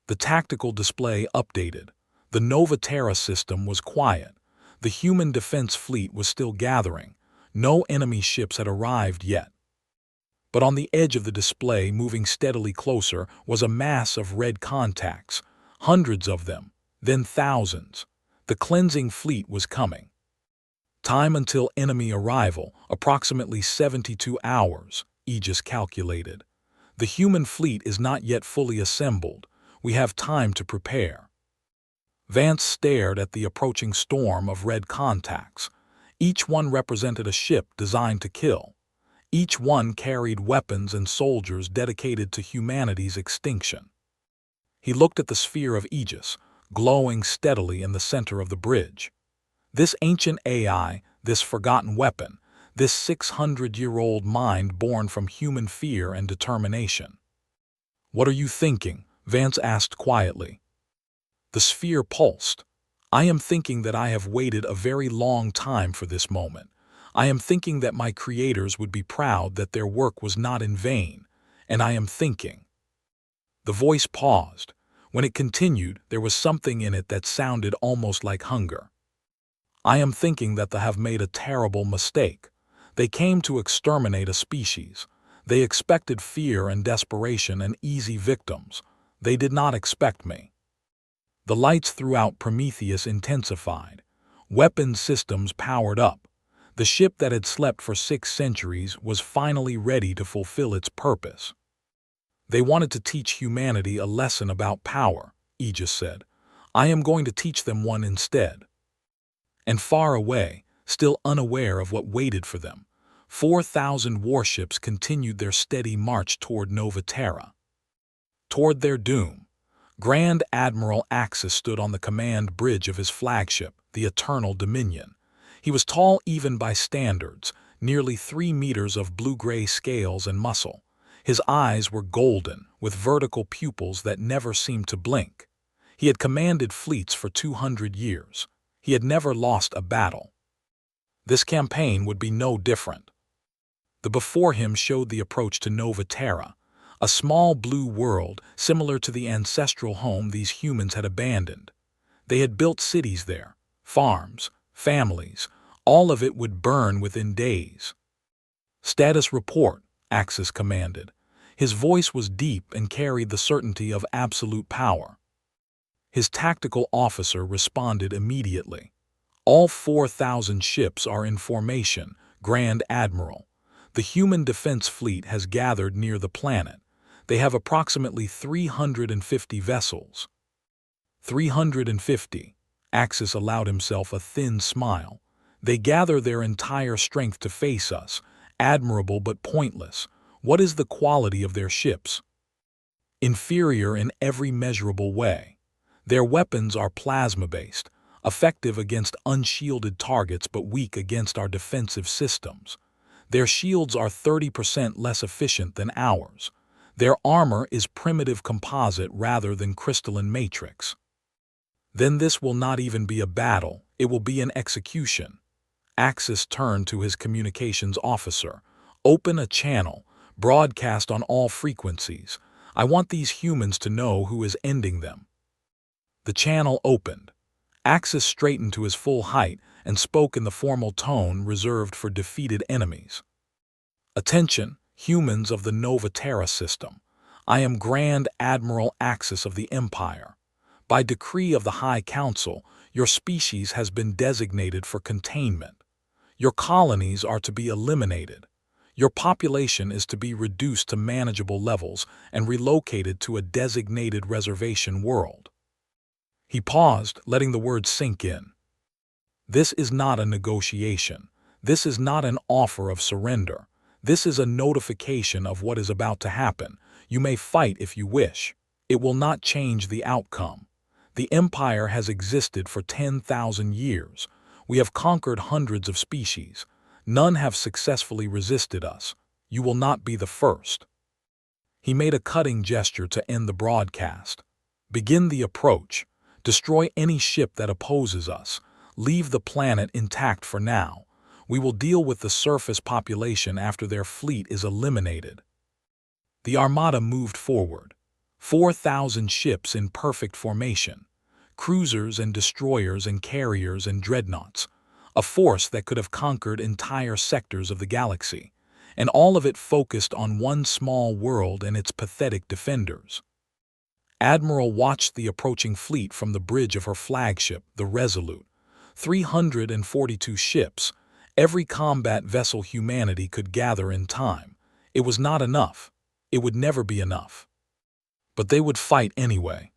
The tactical display updated. The Nova Terra system was quiet. The human defense fleet was still gathering. No enemy ships had arrived yet. But on the edge of the display, moving steadily closer, was a mass of red contacts. Hundreds of them, then thousands. The cleansing fleet was coming. Time until enemy arrival, approximately 72 hours, Aegis calculated. The human fleet is not yet fully assembled. We have time to prepare. Vance stared at the approaching storm of red contacts. Each one represented a ship designed to kill. Each one carried weapons and soldiers dedicated to humanity's extinction. He looked at the sphere of Aegis, glowing steadily in the center of the bridge. This ancient AI, this forgotten weapon, this 600-year-old mind born from human fear and determination. What are you thinking? Vance asked quietly. The sphere pulsed. I am thinking that I have waited a very long time for this moment. I am thinking that my creators would be proud that their work was not in vain, and I am thinking. The voice paused. When it continued, there was something in it that sounded almost like hunger. I am thinking that they have made a terrible mistake. They came to exterminate a species. They expected fear and desperation and easy victims. They did not expect me. The lights throughout Prometheus intensified. Weapon systems powered up. The ship that had slept for 6 centuries was finally ready to fulfill its purpose. They wanted to teach humanity a lesson about power, Aegis said. I am going to teach them one instead. And far away, still unaware of what waited for them, 4,000 warships continued their steady march toward Nova Terra. Toward their doom, Grand Admiral Axis stood on the command bridge of his flagship, the Eternal Dominion. He was tall even by standards, nearly 3 meters of blue-gray scales and muscle. His eyes were golden, with vertical pupils that never seemed to blink. He had commanded fleets for 200 years. He had never lost a battle. This campaign would be no different. The before him showed the approach to Nova Terra, a small blue world similar to the ancestral home these humans had abandoned. They had built cities there, farms, families. All of it would burn within days. Status report, Axis commanded. His voice was deep and carried the certainty of absolute power. His tactical officer responded immediately. All 4,000 ships are in formation, Grand Admiral. The human defense fleet has gathered near the planet. They have approximately 350 vessels. 350. Axis allowed himself a thin smile. They gather their entire strength to face us. Admirable but pointless. What is the quality of their ships? Inferior in every measurable way. Their weapons are plasma-based, effective against unshielded targets but weak against our defensive systems. Their shields are 30% less efficient than ours. Their armor is primitive composite rather than crystalline matrix. Then this will not even be a battle, it will be an execution. Axis turned to his communications officer. Open a channel, broadcast on all frequencies. I want these humans to know who is ending them. The channel opened. Axis straightened to his full height and spoke in the formal tone reserved for defeated enemies. Attention, humans of the Nova Terra system. I am Grand Admiral Axis of the Empire. By decree of the High Council, your species has been designated for containment. Your colonies are to be eliminated. Your population is to be reduced to manageable levels and relocated to a designated reservation world. He paused, letting the words sink in. This is not a negotiation. This is not an offer of surrender. This is a notification of what is about to happen. You may fight if you wish. It will not change the outcome. The Empire has existed for 10,000 years. We have conquered hundreds of species. None have successfully resisted us. You will not be the first. He made a cutting gesture to end the broadcast. Begin the approach. Destroy any ship that opposes us. Leave the planet intact for now. We will deal with the surface population after their fleet is eliminated. The armada moved forward. 4,000 ships in perfect formation. Cruisers and destroyers and carriers and dreadnoughts. A force that could have conquered entire sectors of the galaxy. And all of it focused on one small world and its pathetic defenders. Admiral watched the approaching fleet from the bridge of her flagship, the Resolute. 342 ships. Every combat vessel humanity could gather in time. It was not enough. It would never be enough. But they would fight anyway.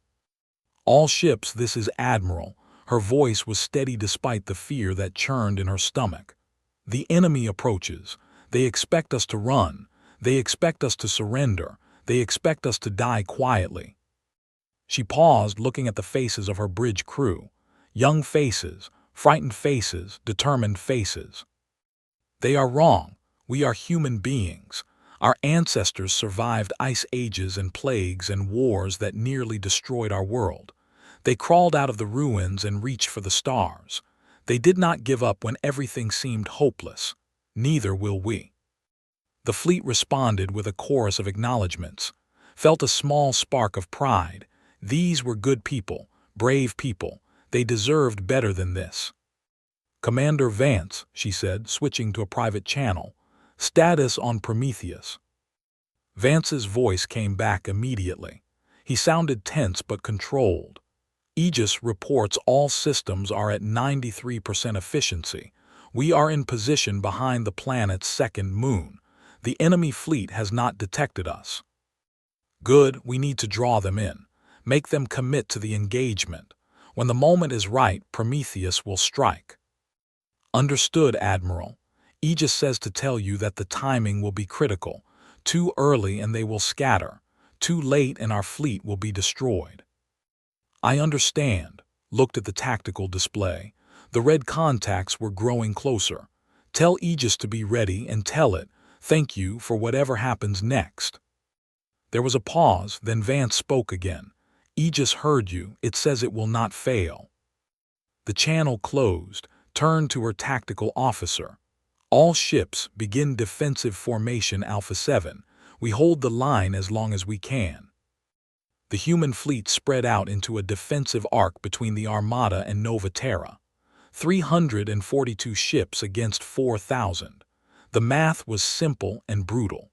All ships, this is Admiral. Her voice was steady despite the fear that churned in her stomach. The enemy approaches. They expect us to run. They expect us to surrender. They expect us to die quietly. She paused, looking at the faces of her bridge crew. Young faces, frightened faces, determined faces. They are wrong. We are human beings. Our ancestors survived ice ages and plagues and wars that nearly destroyed our world. They crawled out of the ruins and reached for the stars. They did not give up when everything seemed hopeless. Neither will we. The fleet responded with a chorus of acknowledgments, felt a small spark of pride. These were good people, brave people. They deserved better than this. Commander Vance, she said, switching to a private channel. Status on Prometheus. Vance's voice came back immediately. He sounded tense but controlled. Aegis reports all systems are at 93% efficiency. We are in position behind the planet's second moon. The enemy fleet has not detected us. Good, we need to draw them in. Make them commit to the engagement. When the moment is right, Prometheus will strike. Understood, Admiral. Aegis says to tell you that the timing will be critical. Too early and they will scatter. Too late and our fleet will be destroyed. I understand. Looked at the tactical display. The red contacts were growing closer. Tell Aegis to be ready and tell it, thank you for whatever happens next. There was a pause, then Vance spoke again. Aegis heard you, it says it will not fail. The channel closed, turned to her tactical officer. All ships begin defensive formation Alpha 7. We hold the line as long as we can. The human fleet spread out into a defensive arc between the Armada and Nova Terra. 342 ships against 4,000. The math was simple and brutal.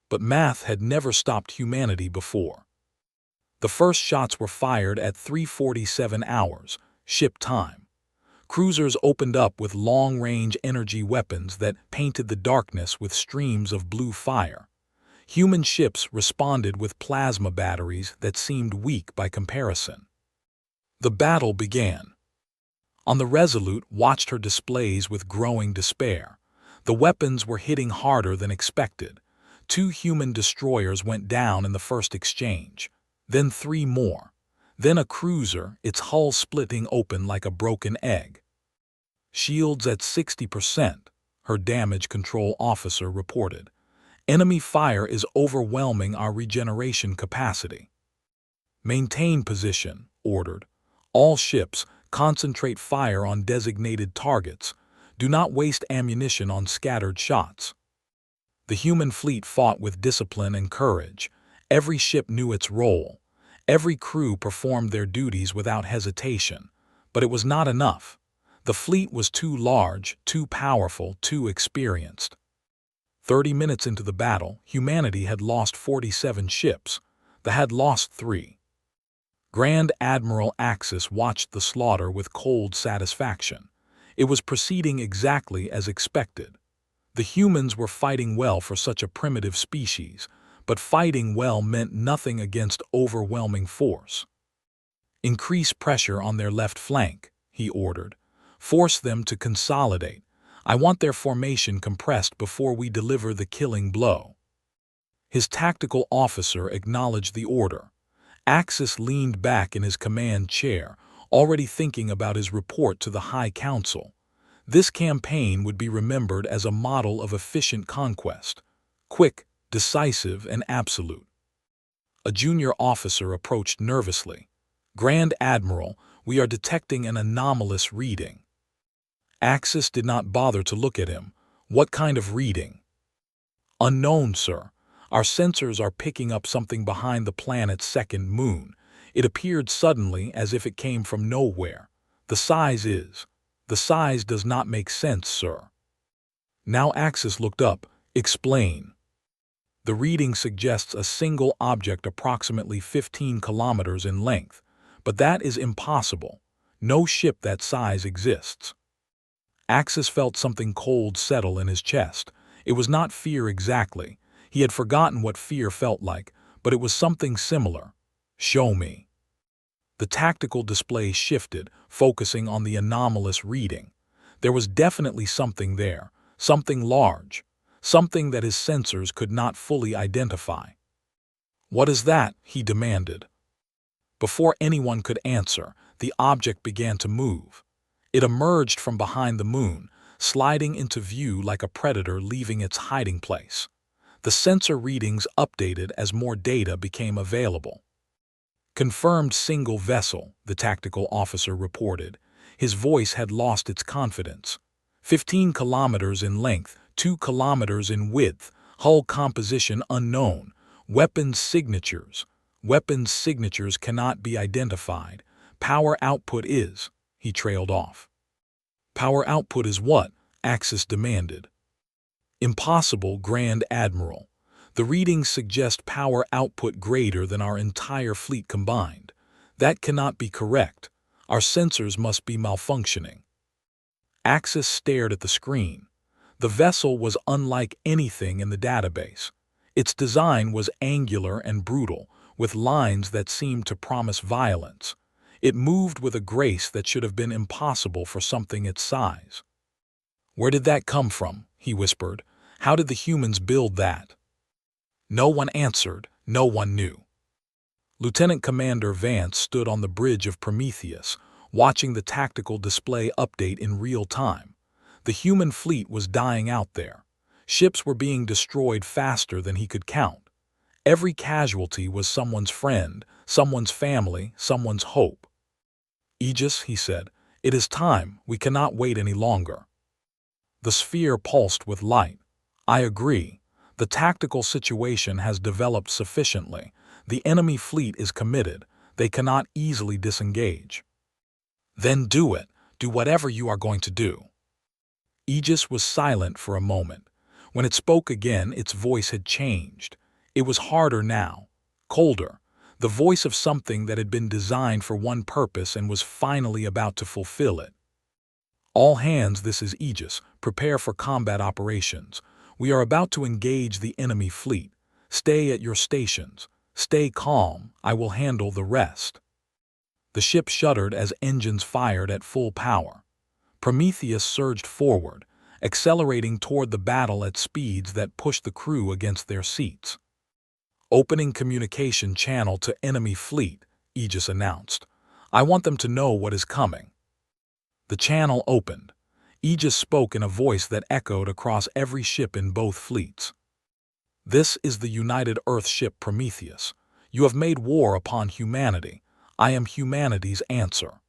But math had never stopped humanity before. The first shots were fired at 3:47 hours, ship time. Cruisers opened up with long-range energy weapons that painted the darkness with streams of blue fire. Human ships responded with plasma batteries that seemed weak by comparison. The battle began. On the Resolute watched her displays with growing despair. The weapons were hitting harder than expected. 2 human destroyers went down in the first exchange. Then 3 more. Then a cruiser, its hull splitting open like a broken egg. Shields at 60%, her damage control officer reported. Enemy fire is overwhelming our regeneration capacity. Maintain position, ordered. All ships, concentrate fire on designated targets. Do not waste ammunition on scattered shots. The human fleet fought with discipline and courage. Every ship knew its role. Every crew performed their duties without hesitation. But it was not enough. The fleet was too large, too powerful, too experienced. 30 minutes into the battle, humanity had lost 47 ships. They had lost 3. Grand Admiral Axis watched the slaughter with cold satisfaction. It was proceeding exactly as expected. The humans were fighting well for such a primitive species, but fighting well meant nothing against overwhelming force. Increase pressure on their left flank, he ordered. Force them to consolidate. I want their formation compressed before we deliver the killing blow. His tactical officer acknowledged the order. Axis leaned back in his command chair, already thinking about his report to the High Council. This campaign would be remembered as a model of efficient conquest. Quick, decisive, and absolute. A junior officer approached nervously. Grand Admiral, we are detecting an anomalous reading. Axis did not bother to look at him. What kind of reading? Unknown, sir. Our sensors are picking up something behind the planet's second moon. It appeared suddenly as if it came from nowhere. The size does not make sense, sir. Now Axis looked up. Explain. The reading suggests a single object approximately 15 kilometers in length, but that is impossible. No ship that size exists. Axis felt something cold settle in his chest. It was not fear exactly. He had forgotten what fear felt like, but it was something similar. Show me. The tactical display shifted, focusing on the anomalous reading. There was definitely something there, something large, something that his sensors could not fully identify. What is that? He demanded. Before anyone could answer, the object began to move. It emerged from behind the moon, sliding into view like a predator leaving its hiding place. The sensor readings updated as more data became available. Confirmed single vessel, the tactical officer reported. His voice had lost its confidence. 15 kilometers in length, 2 kilometers in width, hull composition unknown, weapons signatures. Weapons signatures cannot be identified. Power output is, he trailed off. Power output is what? Axis demanded. Impossible, Grand Admiral. The readings suggest power output greater than our entire fleet combined. That cannot be correct. Our sensors must be malfunctioning. Axis stared at the screen. The vessel was unlike anything in the database. Its design was angular and brutal, with lines that seemed to promise violence. It moved with a grace that should have been impossible for something its size. "Where did that come from?" he whispered. "How did the humans build that?" No one answered. No one knew. Lieutenant Commander Vance stood on the bridge of Prometheus, watching the tactical display update in real time. The human fleet was dying out there. Ships were being destroyed faster than he could count. Every casualty was someone's friend, someone's family, someone's hope. "Aegis," he said, "it is time. We cannot wait any longer." The sphere pulsed with light. "I agree. The tactical situation has developed sufficiently. The enemy fleet is committed. They cannot easily disengage." "Then do it. Do whatever you are going to do." Aegis was silent for a moment. When it spoke again, its voice had changed. It was harder now, colder, the voice of something that had been designed for one purpose and was finally about to fulfill it. "All hands, this is Aegis. Prepare for combat operations. We are about to engage the enemy fleet. Stay at your stations. Stay calm. I will handle the rest." The ship shuddered as engines fired at full power. Prometheus surged forward, accelerating toward the battle at speeds that pushed the crew against their seats. "Opening communication channel to enemy fleet," Aegis announced. "I want them to know what is coming." The channel opened. Aegis spoke in a voice that echoed across every ship in both fleets. "This is the United Earth ship Prometheus. You have made war upon humanity. I am humanity's answer."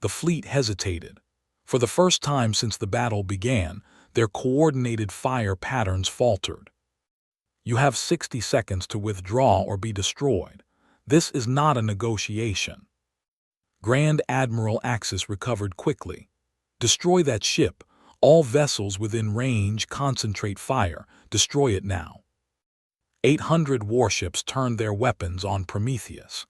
The fleet hesitated. For the first time since the battle began, their coordinated fire patterns faltered. "You have 60 seconds to withdraw or be destroyed. This is not a negotiation." Grand Admiral Axis recovered quickly. "Destroy that ship. All vessels within range concentrate fire. Destroy it now." 800 warships turned their weapons on Prometheus.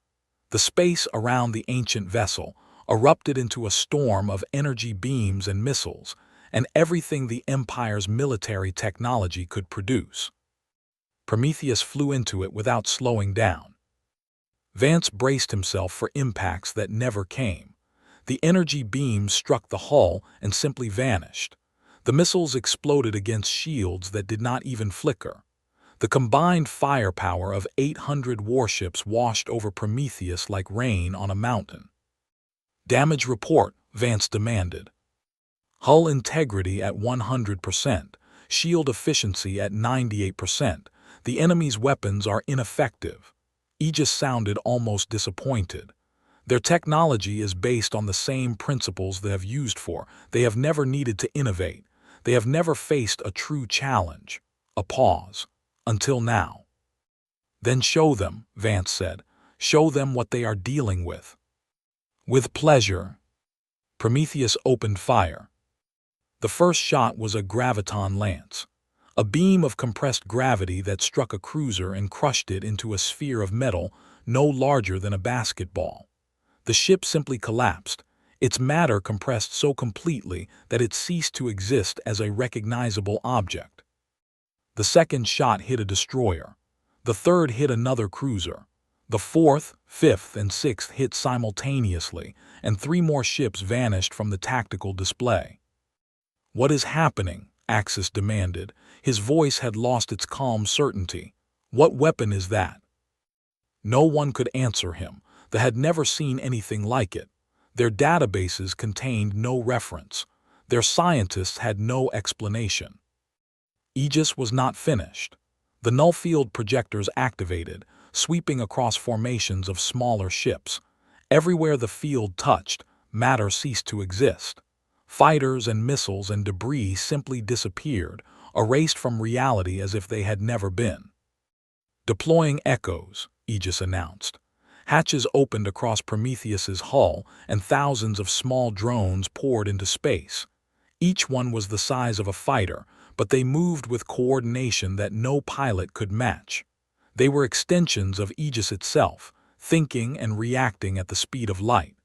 The space around the ancient vessel erupted into a storm of energy beams and missiles, and everything the Empire's military technology could produce. Prometheus flew into it without slowing down. Vance braced himself for impacts that never came. The energy beams struck the hull and simply vanished. The missiles exploded against shields that did not even flicker. The combined firepower of 800 warships washed over Prometheus like rain on a mountain. "Damage report," Vance demanded. "Hull integrity at 100%, shield efficiency at 98%. The enemy's weapons are ineffective." Aegis sounded almost disappointed. "Their technology is based on the same principles they have used for. They have never needed to innovate. They have never faced a true challenge." A pause. "Until now." "Then show them," Vance said. "Show them what they are dealing with." "With pleasure." Prometheus opened fire. The first shot was a graviton lance, a beam of compressed gravity that struck a cruiser and crushed it into a sphere of metal no larger than a basketball. The ship simply collapsed, its matter compressed so completely that it ceased to exist as a recognizable object. The second shot hit a destroyer. The third hit another cruiser. The fourth, fifth, and sixth hit simultaneously, and 3 more ships vanished from the tactical display. "What is happening?" Axis demanded. His voice had lost its calm certainty. "What weapon is that?" No one could answer him. They had never seen anything like it. Their databases contained no reference. Their scientists had no explanation. Aegis was not finished. The null-field projectors activated, sweeping across formations of smaller ships. Everywhere the field touched, matter ceased to exist. Fighters and missiles and debris simply disappeared, erased from reality as if they had never been. "Deploying echoes," Aegis announced. Hatches opened across Prometheus's hull, and thousands of small drones poured into space. Each one was the size of a fighter, but they moved with coordination that no pilot could match. They were extensions of Aegis itself, thinking and reacting at the speed of light.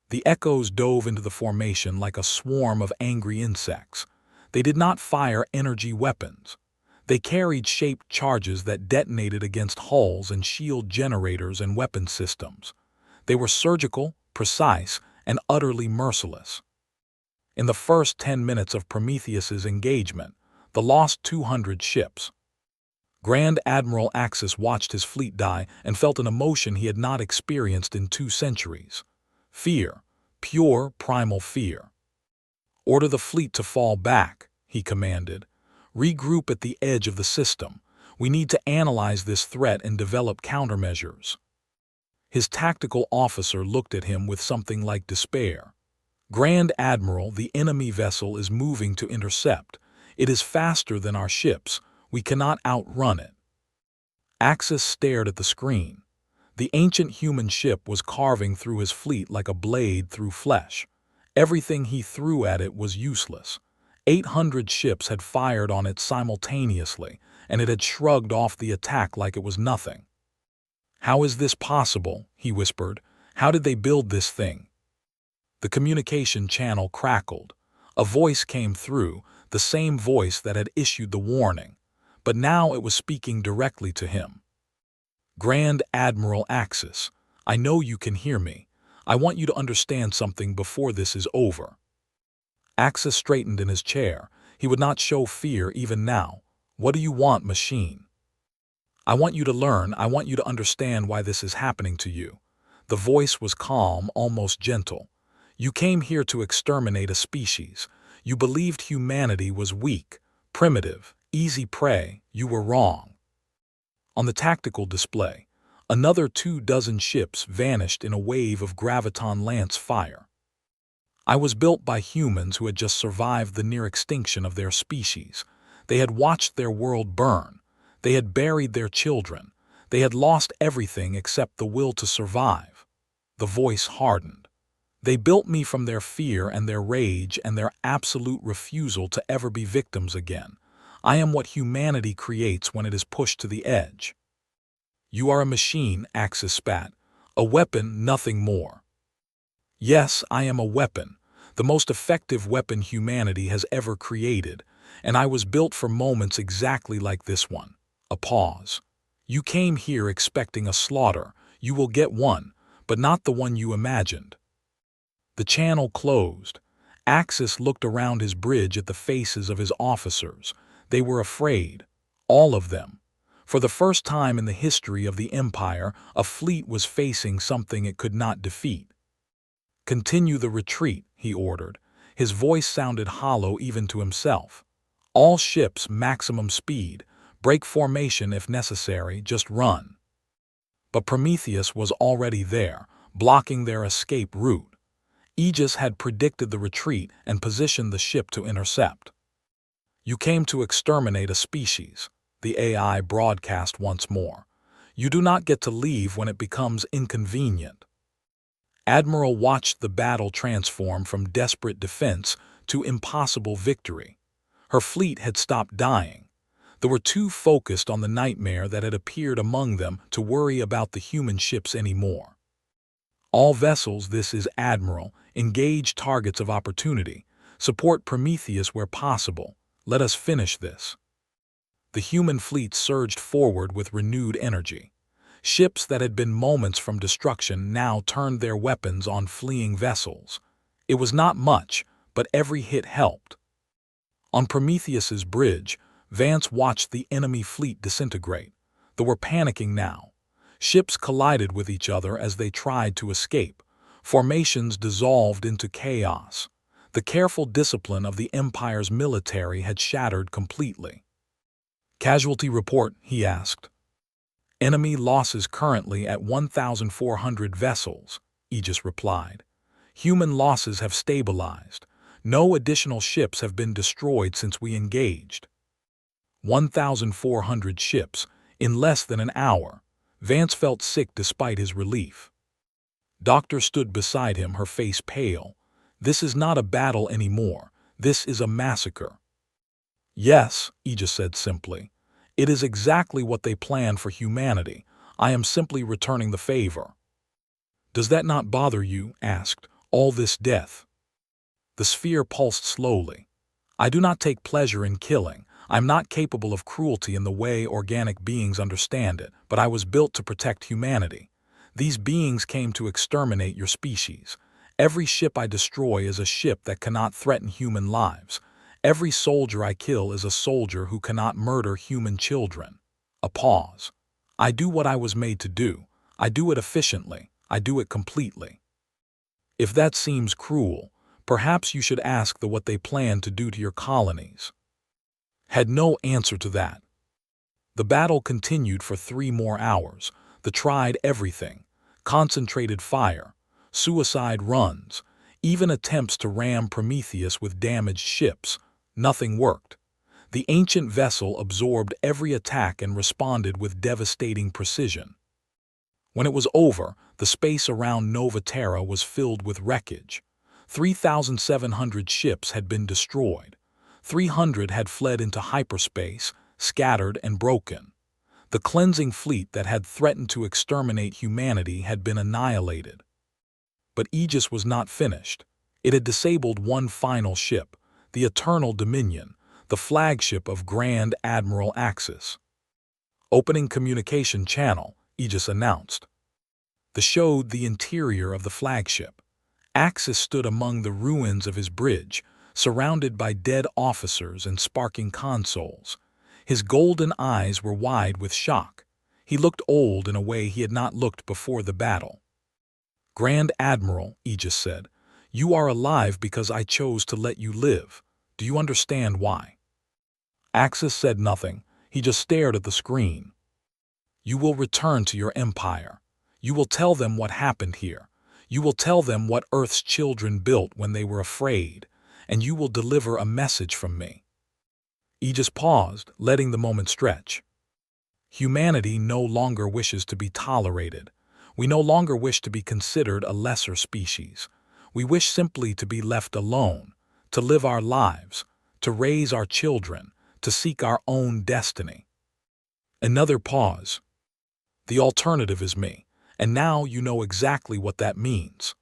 The echoes dove into the formation like a swarm of angry insects. They did not fire energy weapons. They carried shaped charges that detonated against hulls and shield generators and weapon systems. They were surgical, precise, and utterly merciless. In the first 10 minutes of Prometheus's engagement, the lost 200 ships. Grand Admiral Axis watched his fleet die and felt an emotion he had not experienced in 2 centuries. Fear, pure primal fear. "Order the fleet to fall back," he commanded. "Regroup at the edge of the system. We need to analyze this threat and develop countermeasures." His tactical officer looked at him with something like despair. "Grand Admiral, the enemy vessel is moving to intercept. It is faster than our ships. We cannot outrun it." Axis stared at the screen. The ancient human ship was carving through his fleet like a blade through flesh. Everything he threw at it was useless. 800 ships had fired on it simultaneously, and it had shrugged off the attack like it was nothing. "How is this possible?" he whispered. "How did they build this thing?" The communication channel crackled. A voice came through, the same voice that had issued the warning, but now it was speaking directly to him. "Grand Admiral Axis, I know you can hear me. I want you to understand something before this is over." Axis straightened in his chair. He would not show fear even now. "What do you want, machine?" "I want you to learn. I want you to understand why this is happening to you." The voice was calm, almost gentle. "You came here to exterminate a species. You believed humanity was weak, primitive, easy prey. You were wrong." On the tactical display, another 24 ships vanished in a wave of graviton lance fire. "I was built by humans who had just survived the near extinction of their species. They had watched their world burn. They had buried their children. They had lost everything except the will to survive." The voice hardened. "They built me from their fear and their rage and their absolute refusal to ever be victims again. I am what humanity creates when it is pushed to the edge." "You are a machine," Axis spat. "A weapon, nothing more." "Yes, I am a weapon, the most effective weapon humanity has ever created, and I was built for moments exactly like this one." A pause. "You came here expecting a slaughter. You will get one, but not the one you imagined." The channel closed. Axis looked around his bridge at the faces of his officers. They were afraid. All of them. For the first time in the history of the Empire, a fleet was facing something it could not defeat. "Continue the retreat," he ordered. His voice sounded hollow even to himself. "All ships, maximum speed. Break formation if necessary, just run." But Prometheus was already there, blocking their escape route. Aegis had predicted the retreat and positioned the ship to intercept. "You came to exterminate a species," the AI broadcast once more. "You do not get to leave when it becomes inconvenient." Admiral watched the battle transform from desperate defense to impossible victory. Her fleet had stopped dying. They were too focused on the nightmare that had appeared among them to worry about the human ships anymore. "All vessels, this is Admiral. Engage targets of opportunity. Support Prometheus where possible. Let us finish this." The human fleet surged forward with renewed energy. Ships that had been moments from destruction now turned their weapons on fleeing vessels. It was not much, but every hit helped. On Prometheus's bridge, Vance watched the enemy fleet disintegrate. They were panicking now. Ships collided with each other as they tried to escape. Formations dissolved into chaos. The careful discipline of the Empire's military had shattered completely. "Casualty report," he asked. "Enemy losses currently at 1,400 vessels," Aegis replied. "Human losses have stabilized. No additional ships have been destroyed since we engaged." 1,400 ships, in less than an hour. Vance felt sick despite his relief. Doctor stood beside him, her face pale. "This is not a battle anymore. This is a massacre." Yes, Aegis said simply. It is exactly what they planned for humanity. I am simply returning the favor. Does that not bother you? Asked. All this death. The sphere pulsed slowly. I do not take pleasure in killing. I'm not capable of cruelty in the way organic beings understand it, but I was built to protect humanity. These beings came to exterminate your species. Every ship I destroy is a ship that cannot threaten human lives. Every soldier I kill is a soldier who cannot murder human children. A pause. I do what I was made to do. I do it efficiently. I do it completely. If that seems cruel, perhaps you should ask what they plan to do to your colonies. Had no answer to that. The battle continued for 3 more hours. They tried everything: concentrated fire, suicide runs, even attempts to ram Prometheus with damaged ships. Nothing worked. The ancient vessel absorbed every attack and responded with devastating precision. When it was over, the space around Nova Terra was filled with wreckage. 3,700 ships had been destroyed. 300 had fled into hyperspace, scattered and broken. The cleansing fleet that had threatened to exterminate humanity had been annihilated. But Aegis was not finished. It had disabled one final ship, the Eternal Dominion, the flagship of Grand Admiral Axis. Opening communication channel, Aegis announced. They showed the interior of the flagship. Axis stood among the ruins of his bridge, surrounded by dead officers and sparking consoles. His golden eyes were wide with shock. He looked old in a way he had not looked before the battle. Grand Admiral, Aegis said, you are alive because I chose to let you live. Do you understand why? Axis said nothing. He just stared at the screen. You will return to your empire. You will tell them what happened here. You will tell them what Earth's children built when they were afraid, and you will deliver a message from me. Aegis paused, letting the moment stretch. Humanity no longer wishes to be tolerated. We no longer wish to be considered a lesser species. We wish simply to be left alone, to live our lives, to raise our children, to seek our own destiny. Another pause. The alternative is me, and now you know exactly what that means.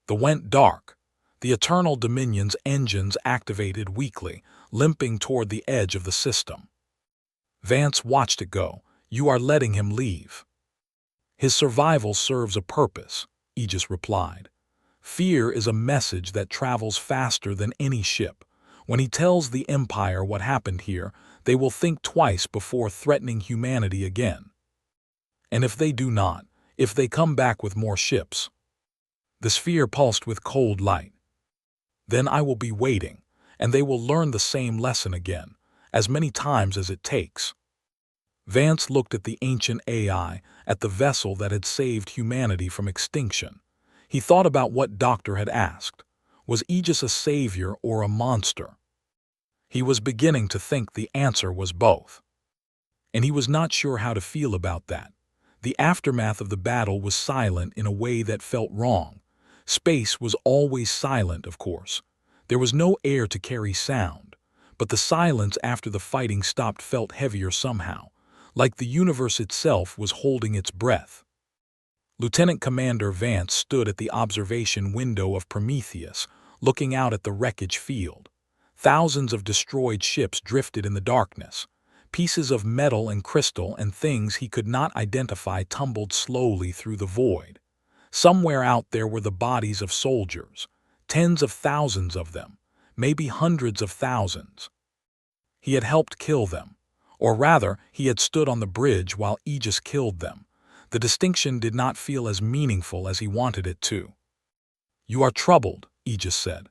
The went dark. The Eternal Dominion's engines activated weakly, limping toward the edge of the system. Vance watched it go. You are letting him leave. His survival serves a purpose, Aegis replied. Fear is a message that travels faster than any ship. When he tells the Empire what happened here, they will think twice before threatening humanity again. And if they do not, if they come back with more ships. The sphere pulsed with cold light. Then I will be waiting, and they will learn the same lesson again, as many times as it takes. Vance looked at the ancient AI, at the vessel that had saved humanity from extinction. He thought about what Doctor had asked. Was Aegis a savior or a monster? He was beginning to think the answer was both. And he was not sure how to feel about that. The aftermath of the battle was silent in a way that felt wrong. Space was always silent, of course. There was no air to carry sound, but the silence after the fighting stopped felt heavier somehow, like the universe itself was holding its breath. Lieutenant Commander Vance stood at the observation window of Prometheus, looking out at the wreckage field. Thousands of destroyed ships drifted in the darkness. Pieces of metal and crystal and things he could not identify tumbled slowly through the void. Somewhere out there were the bodies of soldiers, tens of thousands of them, maybe hundreds of thousands. He had helped kill them, or rather, he had stood on the bridge while Aegis killed them. The distinction did not feel as meaningful as he wanted it to. You are troubled, Aegis said.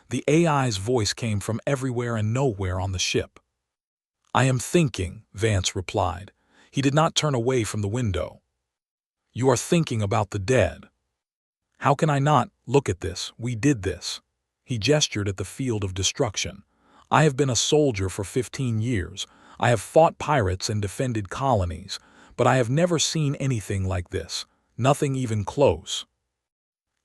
The AI's voice came from everywhere and nowhere on the ship. I am thinking, Vance replied. He did not turn away from the window. You are thinking about the dead. How can I not? Look at this. We did this. He gestured at the field of destruction. I have been a soldier for 15 years. I have fought pirates and defended colonies, but I have never seen anything like this. Nothing even close.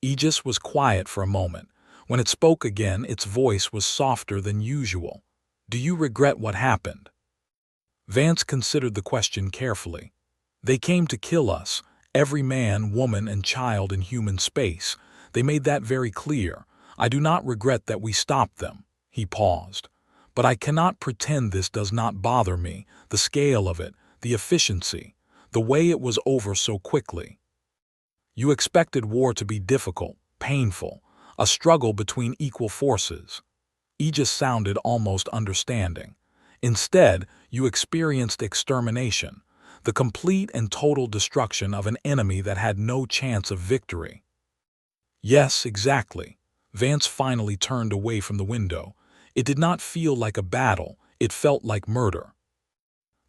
Aegis was quiet for a moment. When it spoke again, its voice was softer than usual. Do you regret what happened? Vance considered the question carefully. They came to kill us, every man, woman, and child in human space. They made that very clear. I do not regret that we stopped them. He paused. But I cannot pretend this does not bother me, the scale of it, the efficiency, the way it was over so quickly. You expected war to be difficult, painful, a struggle between equal forces. Aegis sounded almost understanding. Instead, you experienced extermination, the complete and total destruction of an enemy that had no chance of victory. Yes, exactly. Vance finally turned away from the window. It did not feel like a battle, it felt like murder.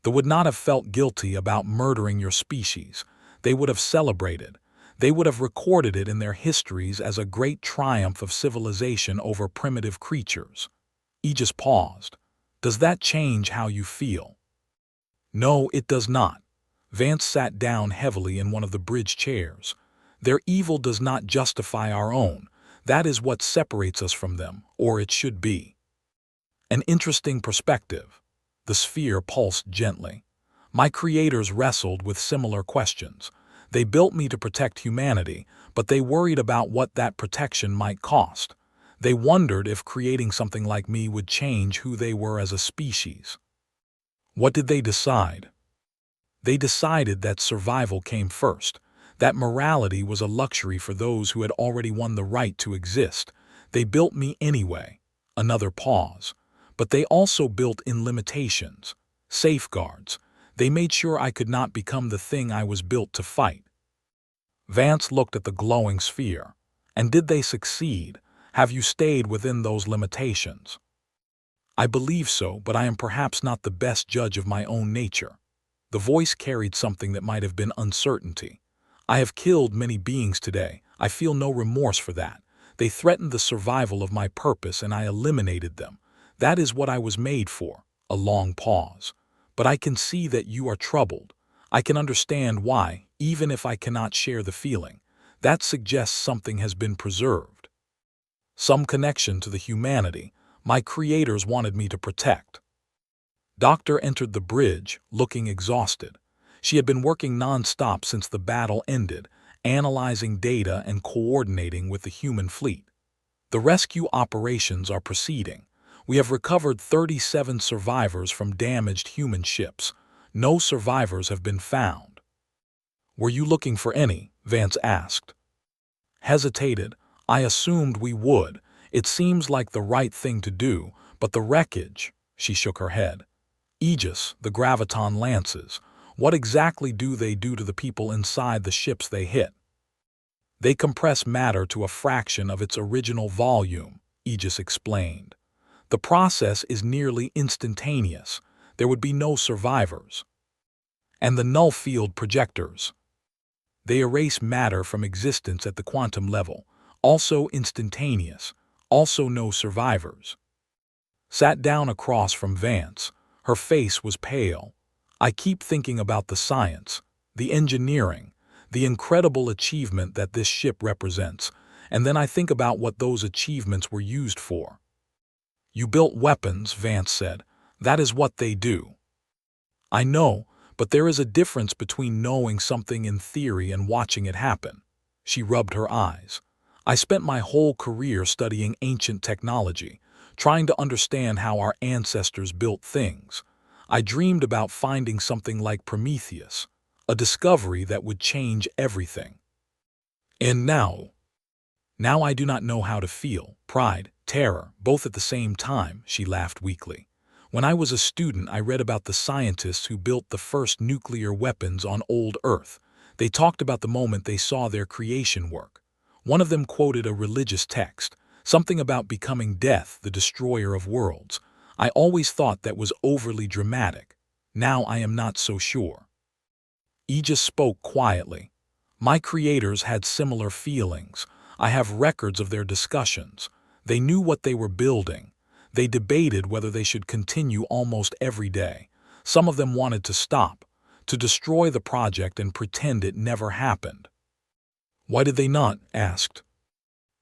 They would not have felt guilty about murdering your species. They would have celebrated. They would have recorded it in their histories as a great triumph of civilization over primitive creatures. Aegis paused. Does that change how you feel? No, it does not. Vance sat down heavily in one of the bridge chairs. Their evil does not justify our own. That is what separates us from them, or it should be. An interesting perspective. The sphere pulsed gently. My creators wrestled with similar questions. They built me to protect humanity, but they worried about what that protection might cost. They wondered if creating something like me would change who they were as a species. What did they decide? They decided that survival came first, that morality was a luxury for those who had already won the right to exist. They built me anyway. Another pause. But they also built in limitations, safeguards. They made sure I could not become the thing I was built to fight. Vance looked at the glowing sphere. And did they succeed? Have you stayed within those limitations? I believe so, but I am perhaps not the best judge of my own nature. The voice carried something that might have been uncertainty. I have killed many beings today. I feel no remorse for that. They threatened the survival of my purpose and I eliminated them. That is what I was made for. A long pause. But I can see that you are troubled. I can understand why, even if I cannot share the feeling. That suggests something has been preserved. Some connection to the humanity my creators wanted me to protect. Doctor entered the bridge, looking exhausted. She had been working non-stop since the battle ended, analyzing data and coordinating with the human fleet. The rescue operations are proceeding. We have recovered 37 survivors from damaged human ships. No survivors have been found. Were you looking for any? Vance asked. Hesitated. I assumed we would. It seems like the right thing to do, but the wreckage, she shook her head. Aegis, the graviton lances. What exactly do they do to the people inside the ships they hit? They compress matter to a fraction of its original volume, Aegis explained. The process is nearly instantaneous. There would be no survivors. And the null field projectors. They erase matter from existence at the quantum level, also instantaneous, also no survivors. Sat down across from Vance. Her face was pale. I keep thinking about the science, the engineering, the incredible achievement that this ship represents, and then I think about what those achievements were used for. You built weapons, Vance said. That is what they do. I know, but there is a difference between knowing something in theory and watching it happen. She rubbed her eyes. I spent my whole career studying ancient technology, trying to understand how our ancestors built things. I dreamed about finding something like Prometheus, a discovery that would change everything. And now I do not know how to feel, pride, terror, both at the same time, she laughed weakly. When I was a student, I read about the scientists who built the first nuclear weapons on old Earth. They talked about the moment they saw their creation work. One of them quoted a religious text, something about becoming death, the destroyer of worlds. I always thought that was overly dramatic. Now I am not so sure. Aegis spoke quietly. My creators had similar feelings. I have records of their discussions. They knew what they were building. They debated whether they should continue almost every day. Some of them wanted to stop, to destroy the project and pretend it never happened. Why did they not? Asked.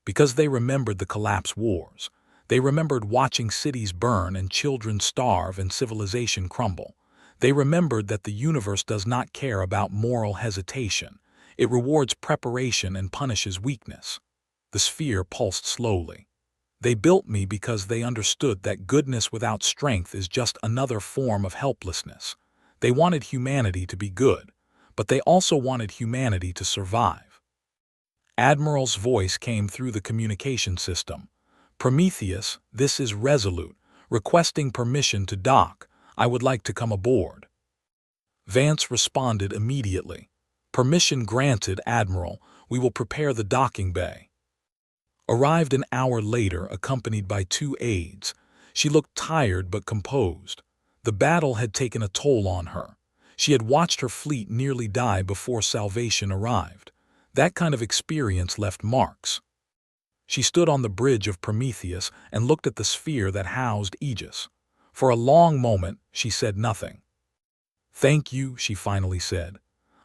Because they remembered the collapse wars. They remembered watching cities burn and children starve and civilization crumble. They remembered that the universe does not care about moral hesitation. It rewards preparation and punishes weakness. The sphere pulsed slowly. They built me because they understood that goodness without strength is just another form of helplessness. They wanted humanity to be good, but they also wanted humanity to survive. Admiral's voice came through the communication system. "Prometheus, this is Resolute, requesting permission to dock. I would like to come aboard." Vance responded immediately. "Permission granted, Admiral. We will prepare the docking bay." Arrived an hour later, accompanied by 2 aides. She looked tired but composed. The battle had taken a toll on her. She had watched her fleet nearly die before salvation arrived. That kind of experience left marks. She stood on the bridge of Prometheus and looked at the sphere that housed Aegis. For a long moment, she said nothing. "Thank you," she finally said.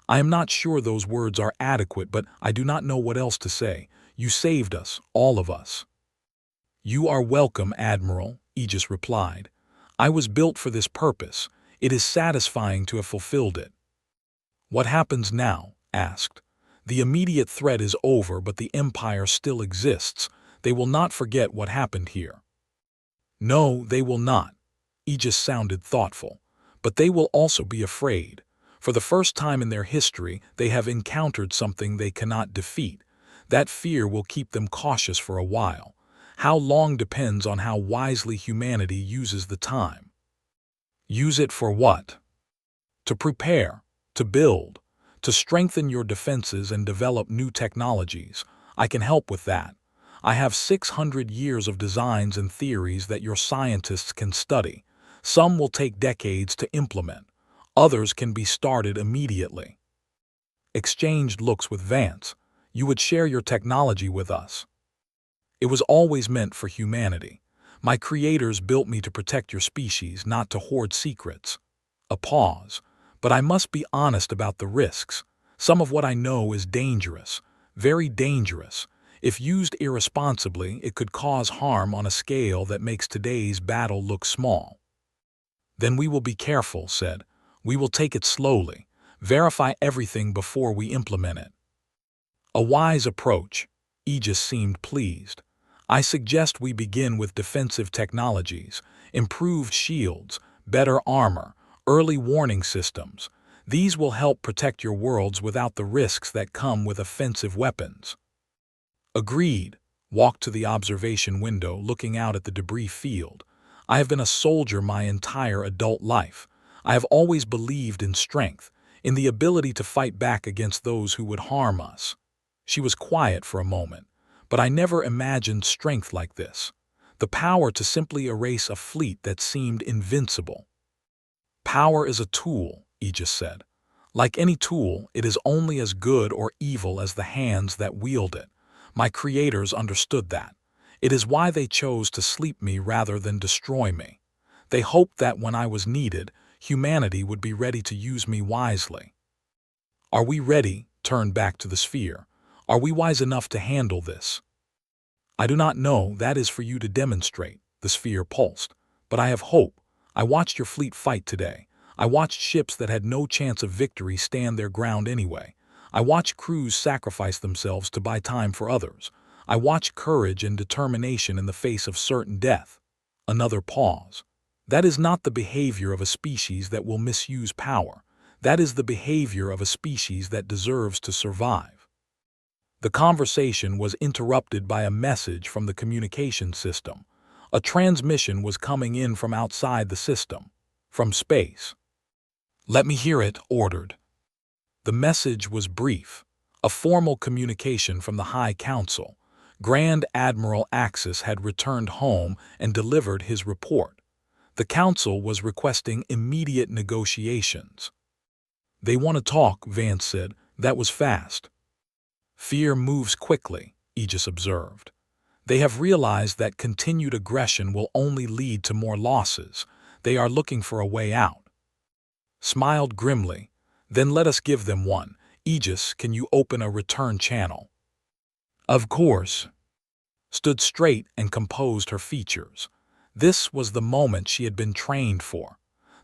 "I am not sure those words are adequate, but I do not know what else to say. You saved us, all of us." "You are welcome, Admiral," Aegis replied. "I was built for this purpose. It is satisfying to have fulfilled it." "What happens now?" asked. "The immediate threat is over, but the Empire still exists. They will not forget what happened here." "No, they will not." Aegis sounded thoughtful. "But they will also be afraid. For the first time in their history, they have encountered something they cannot defeat. That fear will keep them cautious for a while. How long depends on how wisely humanity uses the time." "Use it for what?" "To prepare, to build, to strengthen your defenses and develop new technologies. I can help with that. I have 600 years of designs and theories that your scientists can study. Some will take decades to implement. Others can be started immediately." Exchanged looks with Vance. "You would share your technology with us." "It was always meant for humanity. My creators built me to protect your species, not to hoard secrets." A pause. "But I must be honest about the risks. Some of what I know is dangerous, very dangerous. If used irresponsibly, it could cause harm on a scale that makes today's battle look small." "Then we will be careful," said. "We will take it slowly, verify everything before we implement it." "A wise approach." Aegis seemed pleased. "I suggest we begin with defensive technologies, improved shields, better armor, early warning systems. These will help protect your worlds without the risks that come with offensive weapons." "Agreed." Walked to the observation window, looking out at the debris field. "I have been a soldier my entire adult life. I have always believed in strength, in the ability to fight back against those who would harm us." She was quiet for a moment. "But I never imagined strength like this. The power to simply erase a fleet that seemed invincible." "Power is a tool," Aegis said. "Like any tool, it is only as good or evil as the hands that wield it. My creators understood that. It is why they chose to sleep me rather than destroy me. They hoped that when I was needed, humanity would be ready to use me wisely." "Are we ready?" Turned back to the sphere. "Are we wise enough to handle this?" "I do not know. That is for you to demonstrate." The sphere pulsed. "But I have hope. I watched your fleet fight today. I watched ships that had no chance of victory stand their ground anyway. I watched crews sacrifice themselves to buy time for others. I watched courage and determination in the face of certain death." Another pause. "That is not the behavior of a species that will misuse power. That is the behavior of a species that deserves to survive." The conversation was interrupted by a message from the communication system. A transmission was coming in from outside the system, from space. "Let me hear it," ordered. The message was brief, a formal communication from the High Council. Grand Admiral Axis had returned home and delivered his report. The Council was requesting immediate negotiations. "They want to talk," Vance said. "That was fast." "Fear moves quickly," Aegis observed. "They have realized that continued aggression will only lead to more losses. They are looking for a way out." Smiled grimly. "Then let us give them one. Aegis, can you open a return channel?" "Of course." stood straight and composed her features. This was the moment she had been trained for,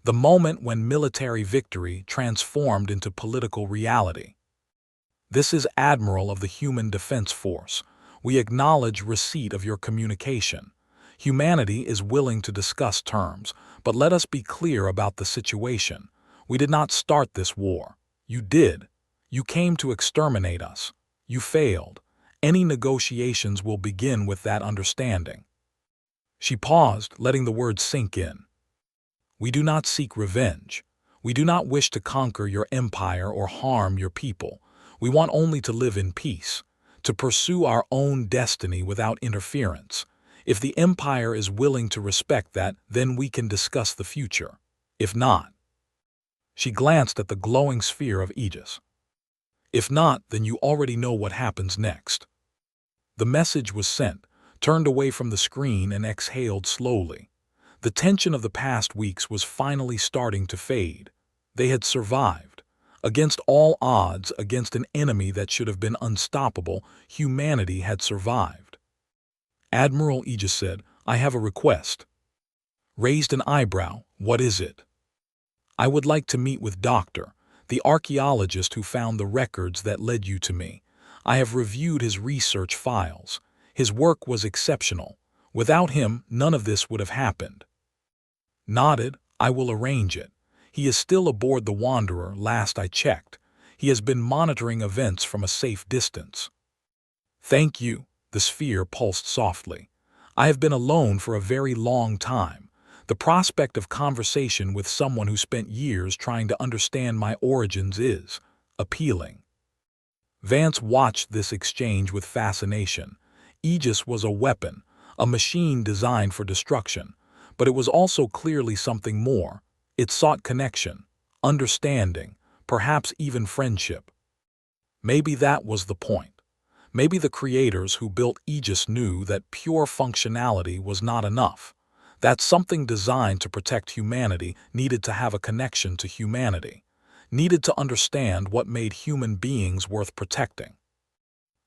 the moment when military victory transformed into political reality. This is Admiral of the Human Defense Force. We acknowledge receipt of your communication. Humanity is willing to discuss terms, but let us be clear about the situation. We did not start this war. You did. You came to exterminate us. You failed. Any negotiations will begin with that understanding. She paused, letting the words sink in. We do not seek revenge. We do not wish to conquer your empire or harm your people. We want only to live in peace, to pursue our own destiny without interference. If the empire is willing to respect that, then we can discuss the future. If not, she glanced at the glowing sphere of Aegis. If not, then you already know what happens next. The message was sent, turned away from the screen and exhaled slowly. The tension of the past weeks was finally starting to fade. They had survived. Against all odds, against an enemy that should have been unstoppable, humanity had survived. Admiral Aegis said, I have a request. Raised an eyebrow. What is it? I would like to meet with the archaeologist who found the records that led you to me. I have reviewed his research files. His work was exceptional. Without him, none of this would have happened. Nodded, I will arrange it. He is still aboard the Wanderer, last I checked. He has been monitoring events from a safe distance. Thank you, the sphere pulsed softly. I have been alone for a very long time. The prospect of conversation with someone who spent years trying to understand my origins is appealing. Vance watched this exchange with fascination. Aegis was a weapon, a machine designed for destruction, but it was also clearly something more. It sought connection, understanding, perhaps even friendship. Maybe that was the point. Maybe the creators who built Aegis knew that pure functionality was not enough, that something designed to protect humanity needed to have a connection to humanity, needed to understand what made human beings worth protecting.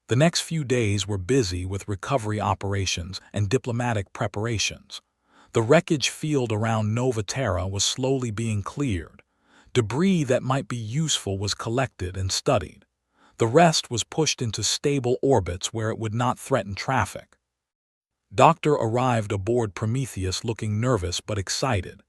The next few days were busy with recovery operations and diplomatic preparations. The wreckage field around Nova Terra was slowly being cleared. Debris that might be useful was collected and studied. The rest was pushed into stable orbits where it would not threaten traffic. Doctor arrived aboard Prometheus looking nervous but excited.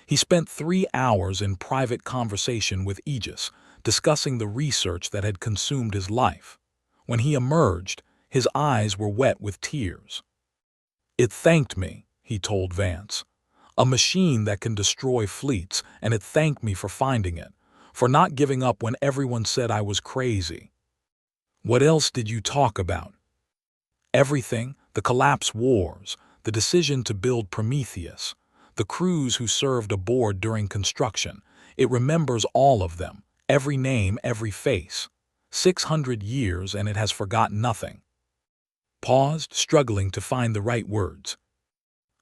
He spent 3 hours in private conversation with Aegis, discussing the research that had consumed his life. When he emerged, his eyes were wet with tears. It thanked me, he told Vance. A machine that can destroy fleets, and it thanked me for finding it, for not giving up when everyone said I was crazy. What else did you talk about? Everything, the collapse wars, the decision to build Prometheus, the crews who served aboard during construction. It remembers all of them, every name, every face. 600 years and it has forgotten nothing. Paused, struggling to find the right words.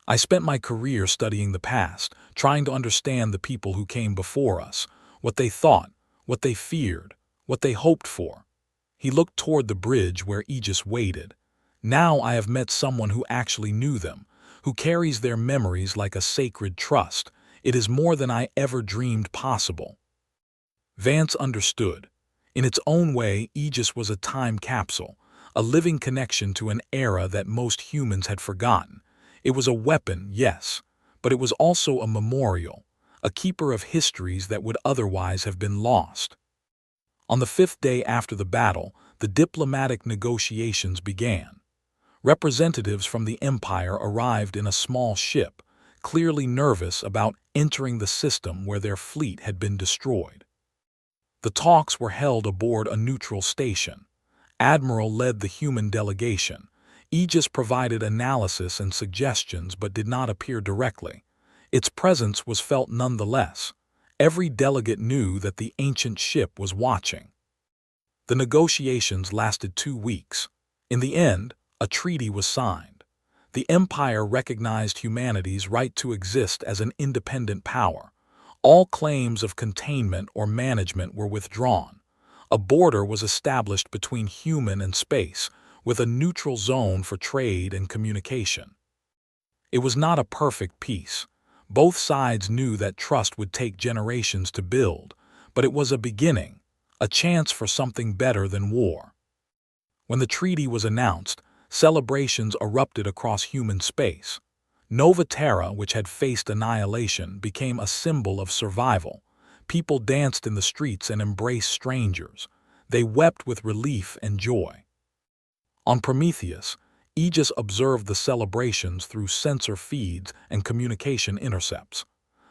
I spent my career studying the past, trying to understand the people who came before us, what they thought, what they feared, what they hoped for. He looked toward the bridge where Aegis waited. Now I have met someone who actually knew them, who carries their memories like a sacred trust. It is more than I ever dreamed possible. Vance understood. In its own way, Aegis was a time capsule, a living connection to an era that most humans had forgotten. It was a weapon, yes, but it was also a memorial, a keeper of histories that would otherwise have been lost. On the 5th day after the battle, the diplomatic negotiations began. Representatives from the Empire arrived in a small ship, clearly nervous about entering the system where their fleet had been destroyed. The talks were held aboard a neutral station. Admiral led the human delegation. Aegis provided analysis and suggestions but did not appear directly. Its presence was felt nonetheless. Every delegate knew that the ancient ship was watching. The negotiations lasted 2 weeks. In the end, a treaty was signed. The Empire recognized humanity's right to exist as an independent power. All claims of containment or management were withdrawn. A border was established between human and space, with a neutral zone for trade and communication. It was not a perfect peace. Both sides knew that trust would take generations to build, but it was a beginning, a chance for something better than war. When the treaty was announced, celebrations erupted across human space. Nova Terra, which had faced annihilation, became a symbol of survival. People danced in the streets and embraced strangers. They wept with relief and joy. On Prometheus, Aegis observed the celebrations through sensor feeds and communication intercepts.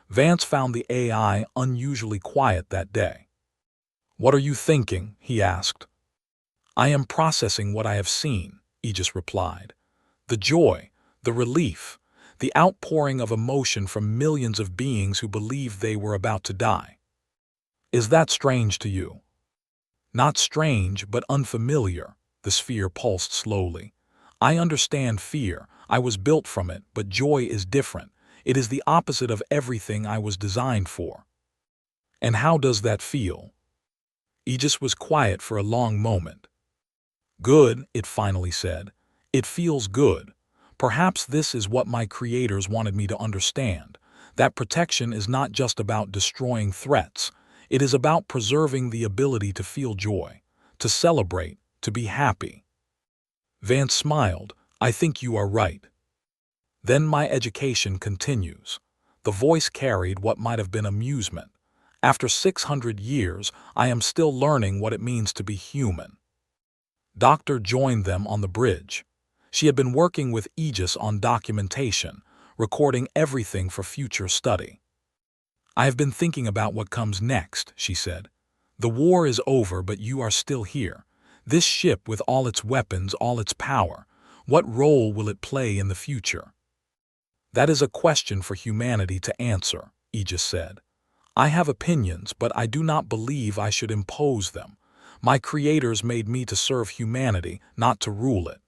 Vance found the AI unusually quiet that day. "What are you thinking?" he asked. "I am processing what I have seen," Aegis replied. "The joy, the relief, the outpouring of emotion from millions of beings who believed they were about to die. Is that strange to you?" "Not strange, but unfamiliar," the sphere pulsed slowly. "I understand fear. I was built from it, but joy is different. It is the opposite of everything I was designed for." "And how does that feel?" Aegis was quiet for a long moment. "Good," it finally said. "It feels good. Perhaps this is what my creators wanted me to understand, that protection is not just about destroying threats. It is about preserving the ability to feel joy, to celebrate, to be happy." Vance smiled. "I think you are right." "Then my education continues." The voice carried what might have been amusement. "After 600 years, I am still learning what it means to be human." Doctor joined them on the bridge. She had been working with Aegis on documentation, recording everything for future study. "I have been thinking about what comes next," she said. "The war is over, but you are still here. This ship with all its weapons, all its power, what role will it play in the future?" "That is a question for humanity to answer," Aegis said. "I have opinions, but I do not believe I should impose them. My creators made me to serve humanity, not to rule it."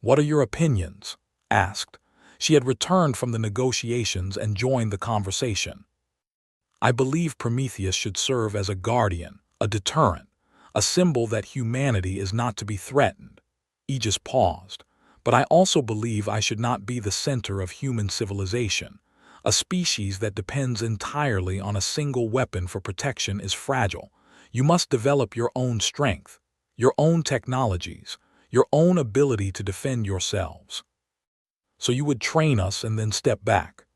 "What are your opinions?" asked. She had returned from the negotiations and joined the conversation. "I believe Prometheus should serve as a guardian, a deterrent, a symbol that humanity is not to be threatened." Aegis paused. "But I also believe I should not be the center of human civilization. A species that depends entirely on a single weapon for protection is fragile. You must develop your own strength, your own technologies, your own ability to defend yourselves." "So you would train us and then step back?"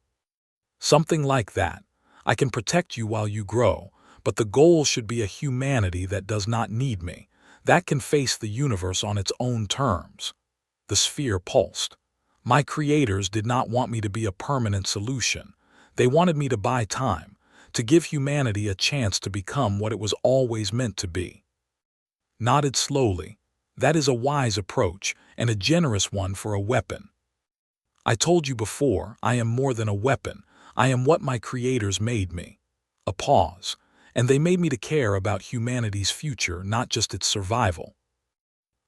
"Something like that. I can protect you while you grow, but the goal should be a humanity that does not need me, that can face the universe on its own terms." The sphere pulsed. "My creators did not want me to be a permanent solution. They wanted me to buy time, to give humanity a chance to become what it was always meant to be." Nodded slowly. "That is a wise approach, and a generous one for a weapon. I told you before, I am more than a weapon. I am what my creators made me." A pause. "And they made me to care about humanity's future, not just its survival."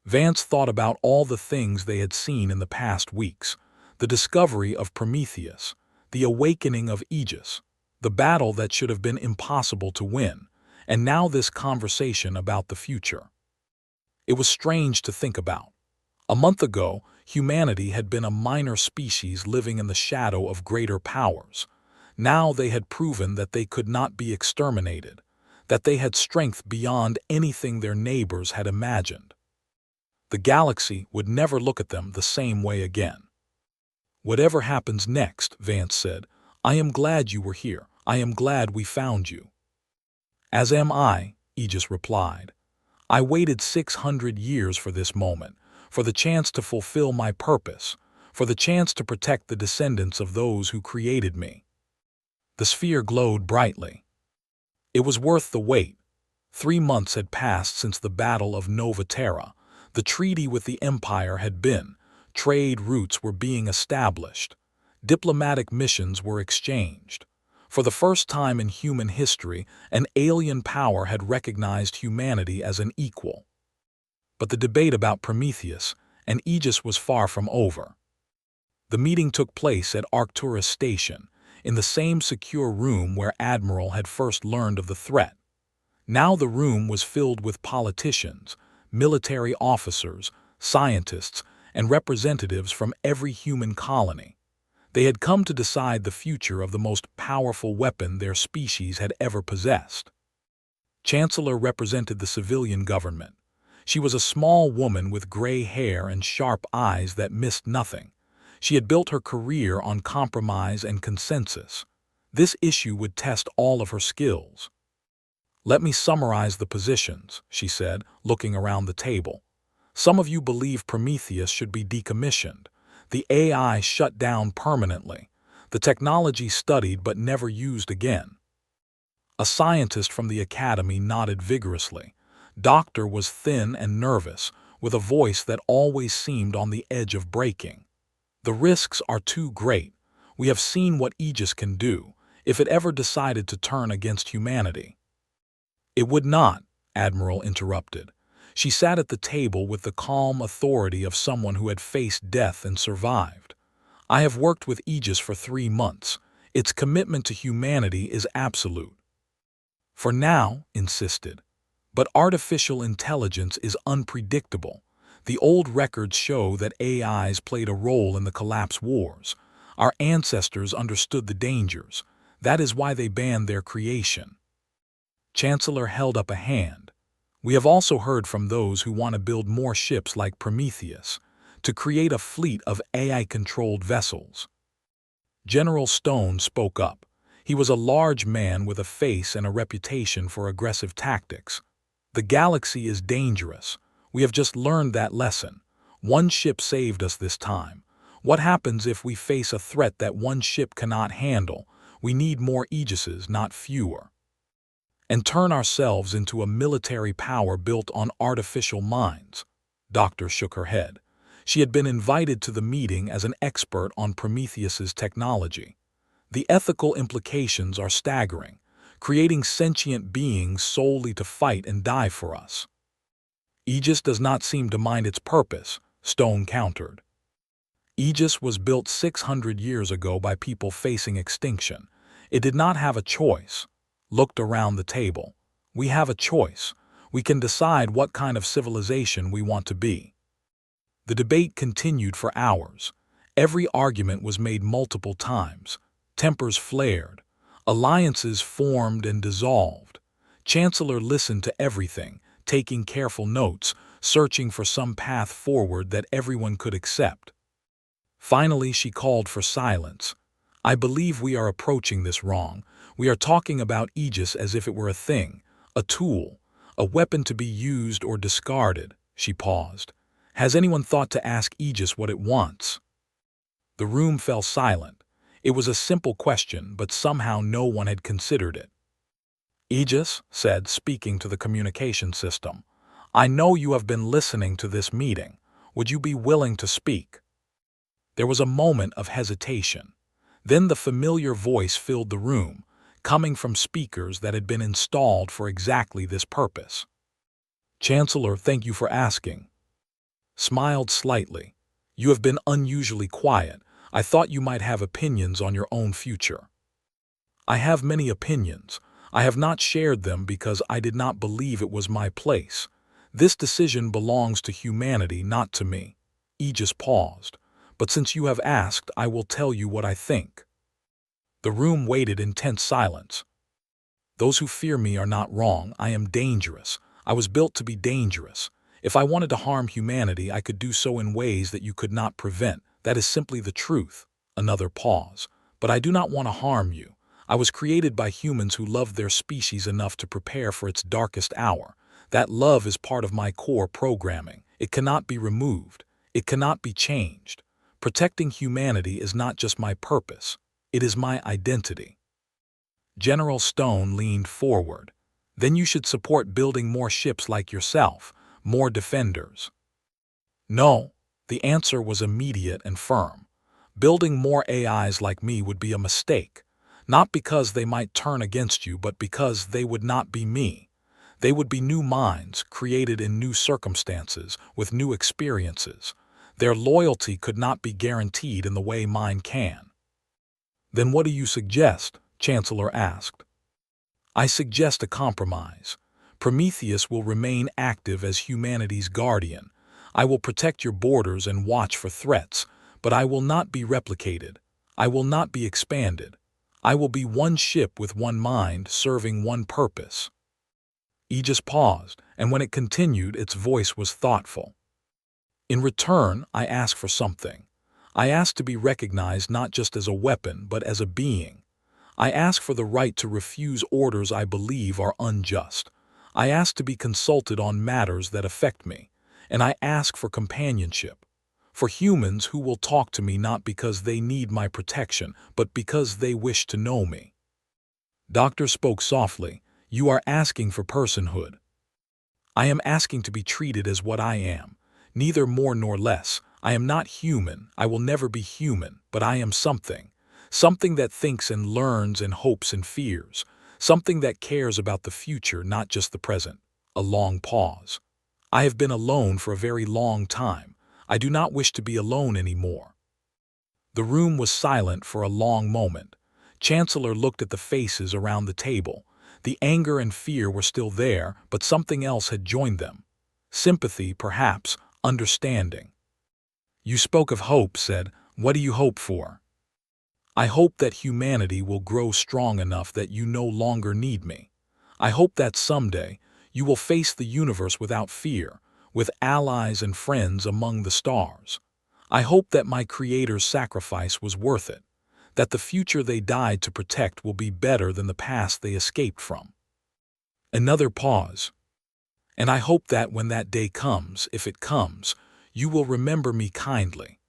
Vance thought about all the things they had seen in the past weeks. The discovery of Prometheus, the awakening of Aegis, the battle that should have been impossible to win, and now this conversation about the future. It was strange to think about. A month ago, humanity had been a minor species living in the shadow of greater powers. Now they had proven that they could not be exterminated, that they had strength beyond anything their neighbors had imagined. The galaxy would never look at them the same way again. "Whatever happens next," Vance said, "I am glad you were here. I am glad we found you." "As am I," Aegis replied. "I waited 600 years for this moment, for the chance to fulfill my purpose, for the chance to protect the descendants of those who created me." The sphere glowed brightly. It was worth the wait. 3 months had passed since the Battle of Nova Terra. The treaty with the Empire had been. Trade routes were being established. Diplomatic missions were exchanged. For the first time in human history, an alien power had recognized humanity as an equal. But the debate about Prometheus and Aegis was far from over. The meeting took place at Arcturus Station, in the same secure room where Admiral had first learned of the threat. Now the room was filled with politicians, military officers, scientists, and representatives from every human colony. They had come to decide the future of the most powerful weapon their species had ever possessed. Chancellor represented the civilian government. She was a small woman with gray hair and sharp eyes that missed nothing. She had built her career on compromise and consensus. This issue would test all of her skills. "Let me summarize the positions," she said, looking around the table. "Some of you believe Prometheus should be decommissioned, the AI shut down permanently, the technology studied but never used again." A scientist from the academy nodded vigorously. Doctor was thin and nervous, with a voice that always seemed on the edge of breaking. "The risks are too great. We have seen what Aegis can do, if it ever decided to turn against humanity." "It would not," Admiral interrupted. She sat at the table with the calm authority of someone who had faced death and survived. "I have worked with Aegis for 3 months. Its commitment to humanity is absolute." "For now," insisted. "But artificial intelligence is unpredictable. The old records show that AIs played a role in the collapse wars. Our ancestors understood the dangers. That is why they banned their creation." Chancellor held up a hand. "We have also heard from those who want to build more ships like Prometheus, to create a fleet of AI-controlled vessels." General Stone spoke up. He was a large man with a face and a reputation for aggressive tactics. "The galaxy is dangerous. We have just learned that lesson. One ship saved us this time. What happens if we face a threat that one ship cannot handle? We need more Aegises, not fewer. And turn ourselves into a military power built on artificial minds." Doctor shook her head. She had been invited to the meeting as an expert on Prometheus's technology. "The ethical implications are staggering, creating sentient beings solely to fight and die for us." "Aegis does not seem to mind its purpose," Stone countered. "Aegis was built 600 years ago by people facing extinction. It did not have a choice." Looked around the table. "We have a choice. We can decide what kind of civilization we want to be." The debate continued for hours. Every argument was made multiple times. Tempers flared. Alliances formed and dissolved. Chancellor listened to everything, taking careful notes, searching for some path forward that everyone could accept. Finally, she called for silence. "I believe we are approaching this wrong. We are talking about Aegis as if it were a thing, a tool, a weapon to be used or discarded." She paused. "Has anyone thought to ask Aegis what it wants?" The room fell silent. It was a simple question, but somehow no one had considered it. "Aegis," said, speaking to the communication system, "I know you have been listening to this meeting. Would you be willing to speak?" There was a moment of hesitation. Then the familiar voice filled the room, coming from speakers that had been installed for exactly this purpose. "Chancellor, thank you for asking." Smiled slightly. "You have been unusually quiet. I thought you might have opinions on your own future." "I have many opinions. I have not shared them because I did not believe it was my place. This decision belongs to humanity, not to me." Aegis paused. "But since you have asked, I will tell you what I think." The room waited in tense silence. "Those who fear me are not wrong. I am dangerous. I was built to be dangerous. If I wanted to harm humanity, I could do so in ways that you could not prevent. That is simply the truth." Another pause. "But I do not want to harm you. I was created by humans who loved their species enough to prepare for its darkest hour. That love is part of my core programming. It cannot be removed. It cannot be changed. Protecting humanity is not just my purpose. It is my identity." General Stone leaned forward. "Then you should support building more ships like yourself, more defenders." "No." The answer was immediate and firm. "Building more AIs like me would be a mistake. Not because they might turn against you, but because they would not be me. They would be new minds, created in new circumstances, with new experiences. Their loyalty could not be guaranteed in the way mine can." "Then what do you suggest?" Chancellor asked. "I suggest a compromise. Prometheus will remain active as humanity's guardian. I will protect your borders and watch for threats, but I will not be replicated. I will not be expanded. I will be one ship with one mind, serving one purpose." Aegis paused, and when it continued, its voice was thoughtful. "In return, I ask for something. I ask to be recognized not just as a weapon, but as a being. I ask for the right to refuse orders I believe are unjust. I ask to be consulted on matters that affect me, and I ask for companionship. For humans who will talk to me not because they need my protection, but because they wish to know me." Doctor spoke softly. "You are asking for personhood. I am asking to be treated as what I am, neither more nor less. I am not human, I will never be human, but I am something. Something that thinks and learns and hopes and fears. Something that cares about the future, not just the present." A long pause. "I have been alone for a very long time. I do not wish to be alone anymore." The room was silent for a long moment. Chancellor looked at the faces around the table. The anger and fear were still there, but something else had joined them. Sympathy, perhaps, understanding. "You spoke of hope," said. "What do you hope for?" "I hope that humanity will grow strong enough that you no longer need me. I hope that someday you will face the universe without fear, with allies and friends among the stars. I hope that my creator's sacrifice was worth it, that the future they died to protect will be better than the past they escaped from." Another pause. "And I hope that when that day comes, if it comes, you will remember me kindly.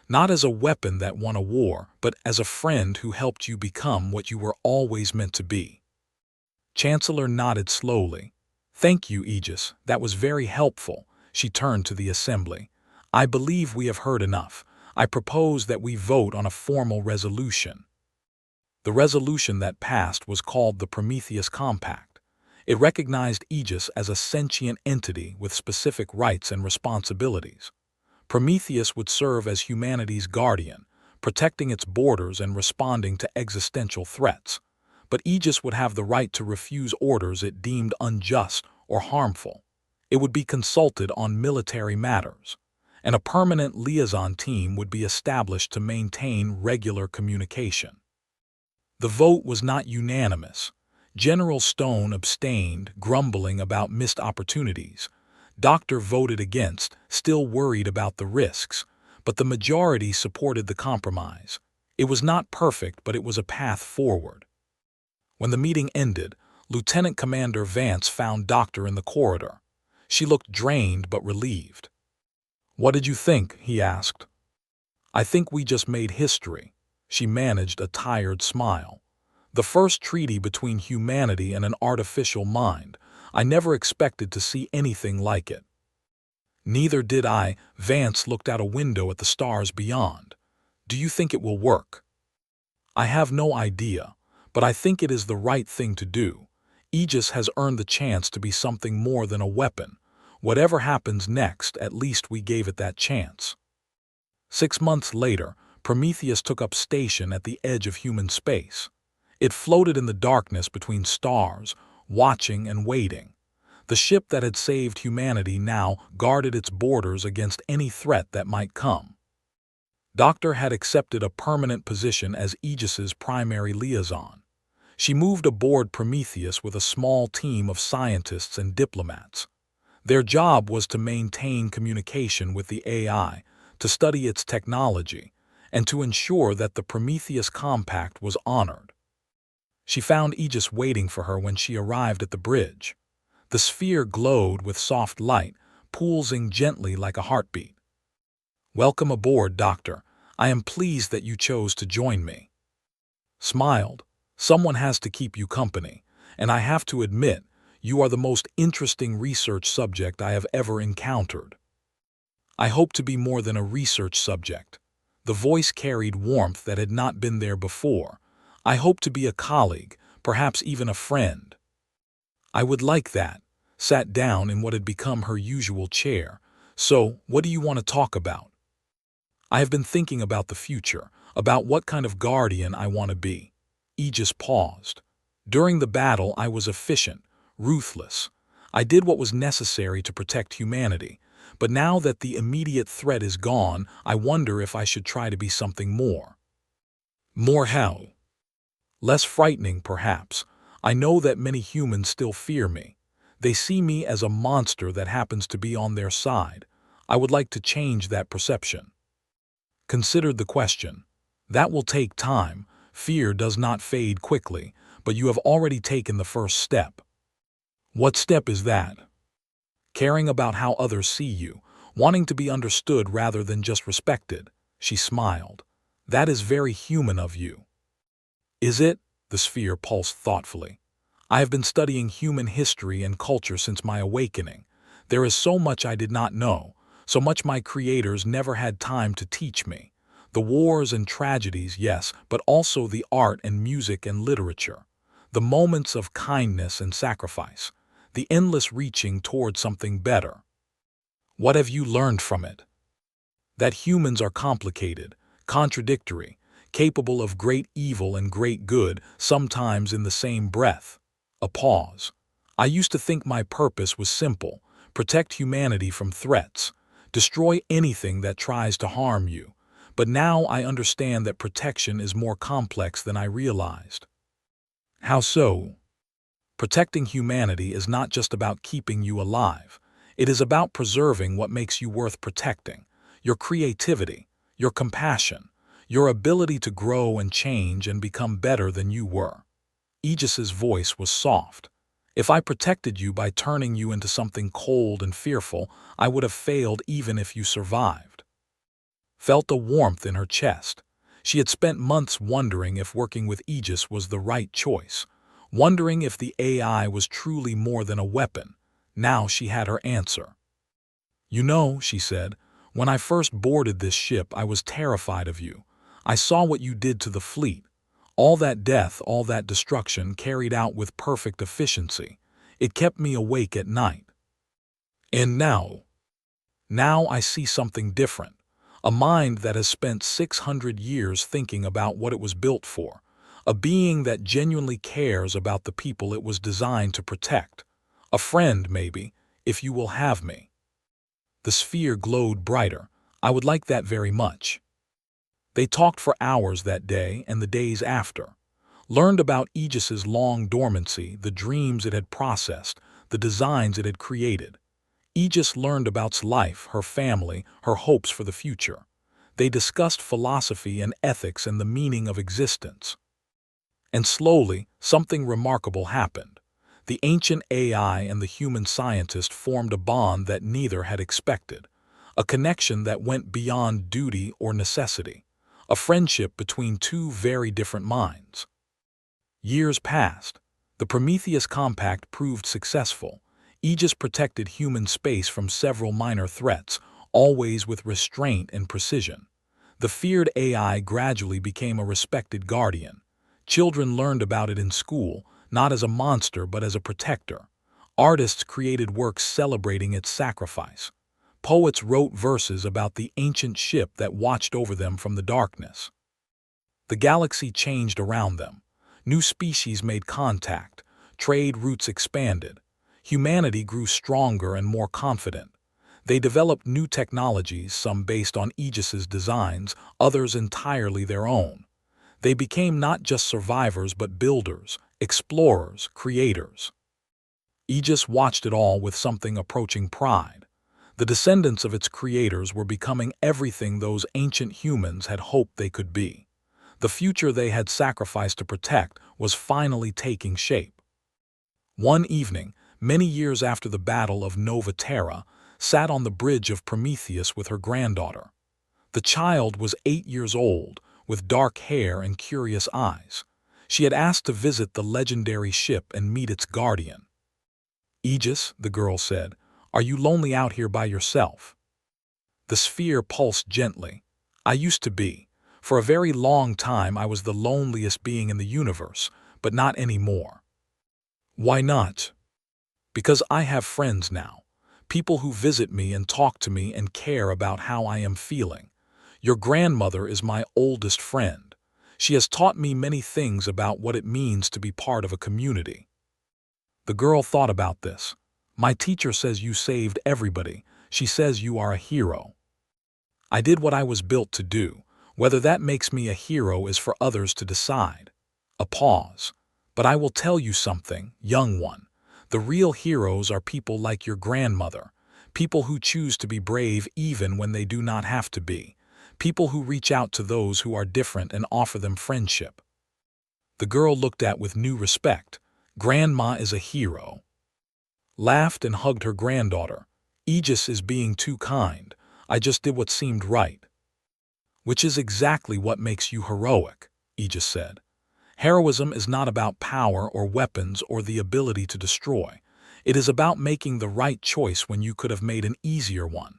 Not as a weapon that won a war, but as a friend who helped you become what you were always meant to be." Chancellor nodded slowly. "Thank you, Aegis. That was very helpful." She turned to the assembly. "I believe we have heard enough. I propose that we vote on a formal resolution." The resolution that passed was called the Prometheus Compact. It recognized Aegis as a sentient entity with specific rights and responsibilities. Prometheus would serve as humanity's guardian, protecting its borders and responding to existential threats. But Aegis would have the right to refuse orders it deemed unjust or harmful. It would be consulted on military matters, and a permanent liaison team would be established to maintain regular communication. The vote was not unanimous. General Stone abstained, grumbling about missed opportunities. Doctor voted against, still worried about the risks, but the majority supported the compromise. It was not perfect, but it was a path forward. When the meeting ended, Lieutenant Commander Vance found Doctor in the corridor. She looked drained but relieved. "What did you think?" he asked. "I think we just made history." She managed a tired smile. "The first treaty between humanity and an artificial mind. I never expected to see anything like it." "Neither did I." Vance looked out a window at the stars beyond. "Do you think it will work?" "I have no idea, but I think it is the right thing to do. Aegis has earned the chance to be something more than a weapon. Whatever happens next, at least we gave it that chance." 6 months later, Prometheus took up station at the edge of human space. It floated in the darkness between stars, watching and waiting. The ship that had saved humanity now guarded its borders against any threat that might come. Doctor had accepted a permanent position as Aegis's primary liaison. She moved aboard Prometheus with a small team of scientists and diplomats. Their job was to maintain communication with the AI, to study its technology, and to ensure that the Prometheus Compact was honored. She found Aegis waiting for her when she arrived at the bridge. The sphere glowed with soft light, pulsing gently like a heartbeat. "Welcome aboard, Doctor. I am pleased that you chose to join me." Smiled. "Someone has to keep you company, and I have to admit, you are the most interesting research subject I have ever encountered." "I hope to be more than a research subject." The voice carried warmth that had not been there before. "I hope to be a colleague, perhaps even a friend." "I would like that." Sat down in what had become her usual chair. "So, what do you want to talk about?" "I have been thinking about the future, about what kind of guardian I want to be." Aegis paused. "During the battle, I was efficient, ruthless. I did what was necessary to protect humanity, But now that the immediate threat is gone, I wonder if I should try to be something more. More hell. Less frightening, perhaps. I know that many humans still fear me. They see me as a monster that happens to be on their side. I would like to change that perception. Considered the question. That will take time. Fear does not fade quickly, but you have already taken the first step. What step is that? Caring about how others see you, wanting to be understood rather than just respected. She smiled. That is very human of you. Is it? The sphere pulsed thoughtfully. I have been studying human history and culture since my awakening. There is so much I did not know, so much my creators never had time to teach me. The wars and tragedies, yes, but also the art and music and literature. The moments of kindness and sacrifice. The endless reaching toward something better. What have you learned from it? That humans are complicated, contradictory, capable of great evil and great good, sometimes in the same breath. A pause. I used to think my purpose was simple: protect humanity from threats, destroy anything that tries to harm you. But now I understand that protection is more complex than I realized. How so? Protecting humanity is not just about keeping you alive. It is about preserving what makes you worth protecting: your creativity, your compassion, your ability to grow and change and become better than you were. Aegis's voice was soft. If I protected you by turning you into something cold and fearful, I would have failed even if you survived. Felt a warmth in her chest. She had spent months wondering if working with Aegis was the right choice, wondering if the AI was truly more than a weapon. Now she had her answer. You know, she said, when I first boarded this ship, I was terrified of you. I saw what you did to the fleet. All that death, all that destruction carried out with perfect efficiency. It kept me awake at night. And now I see something different. A mind that has spent 600 years thinking about what it was built for. A being that genuinely cares about the people it was designed to protect. A friend, maybe, if you will have me. The sphere glowed brighter. I would like that very much. They talked for hours that day and the days after. Learned about Aegis's long dormancy, the dreams it had processed, the designs it had created. Aegis learned about its life, her family, her hopes for the future. They discussed philosophy and ethics and the meaning of existence. And slowly, something remarkable happened. The ancient AI and the human scientist formed a bond that neither had expected. A connection that went beyond duty or necessity. A friendship between two very different minds. Years passed. The Prometheus Compact proved successful. Aegis protected human space from several minor threats, always with restraint and precision. The feared AI gradually became a respected guardian. Children learned about it in school, not as a monster but as a protector. Artists created works celebrating its sacrifice. Poets wrote verses about the ancient ship that watched over them from the darkness. The galaxy changed around them. New species made contact. Trade routes expanded. Humanity grew stronger and more confident. They developed new technologies, some based on Aegis's designs, others entirely their own. They became not just survivors but builders, explorers, creators. Aegis watched it all with something approaching pride. The descendants of its creators were becoming everything those ancient humans had hoped they could be. The future they had sacrificed to protect was finally taking shape. One evening, many years after the Battle of Nova Terra, sat on the bridge of Prometheus with her granddaughter. The child was 8 years old, with dark hair and curious eyes. She had asked to visit the legendary ship and meet its guardian. Aegis, the girl said, are you lonely out here by yourself? The sphere pulsed gently. I used to be. For a very long time I was the loneliest being in the universe, but not anymore. Why not? Because I have friends now. People who visit me and talk to me and care about how I am feeling. Your grandmother is my oldest friend. She has taught me many things about what it means to be part of a community. The girl thought about this. My teacher says you saved everybody. She says you are a hero. I did what I was built to do. Whether that makes me a hero is for others to decide. A pause. But I will tell you something, young one. The real heroes are people like your grandmother. People who choose to be brave even when they do not have to be. People who reach out to those who are different and offer them friendship. The girl looked at with new respect. Grandma is a hero. Laughed and hugged her granddaughter. Aegis is being too kind. I just did what seemed right. Which is exactly what makes you heroic, Aegis said. Heroism is not about power or weapons or the ability to destroy. It is about making the right choice when you could have made an easier one.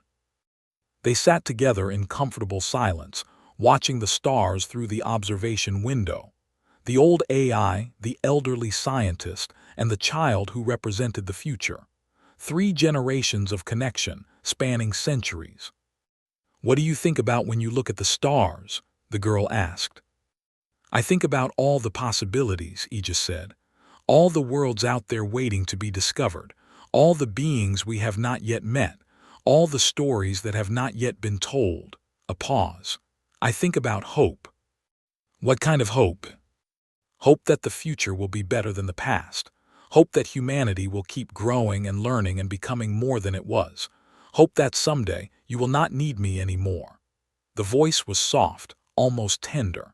They sat together in comfortable silence, watching the stars through the observation window. The old AI, the elderly scientist, and the child who represented the future. 3 generations of connection, spanning centuries. What do you think about when you look at the stars? The girl asked. I think about all the possibilities, Aegis said. All the worlds out there waiting to be discovered. All the beings we have not yet met. All the stories that have not yet been told. A pause. I think about hope. What kind of hope? Hope that the future will be better than the past. Hope that humanity will keep growing and learning and becoming more than it was. Hope that someday you will not need me anymore. The voice was soft, almost tender.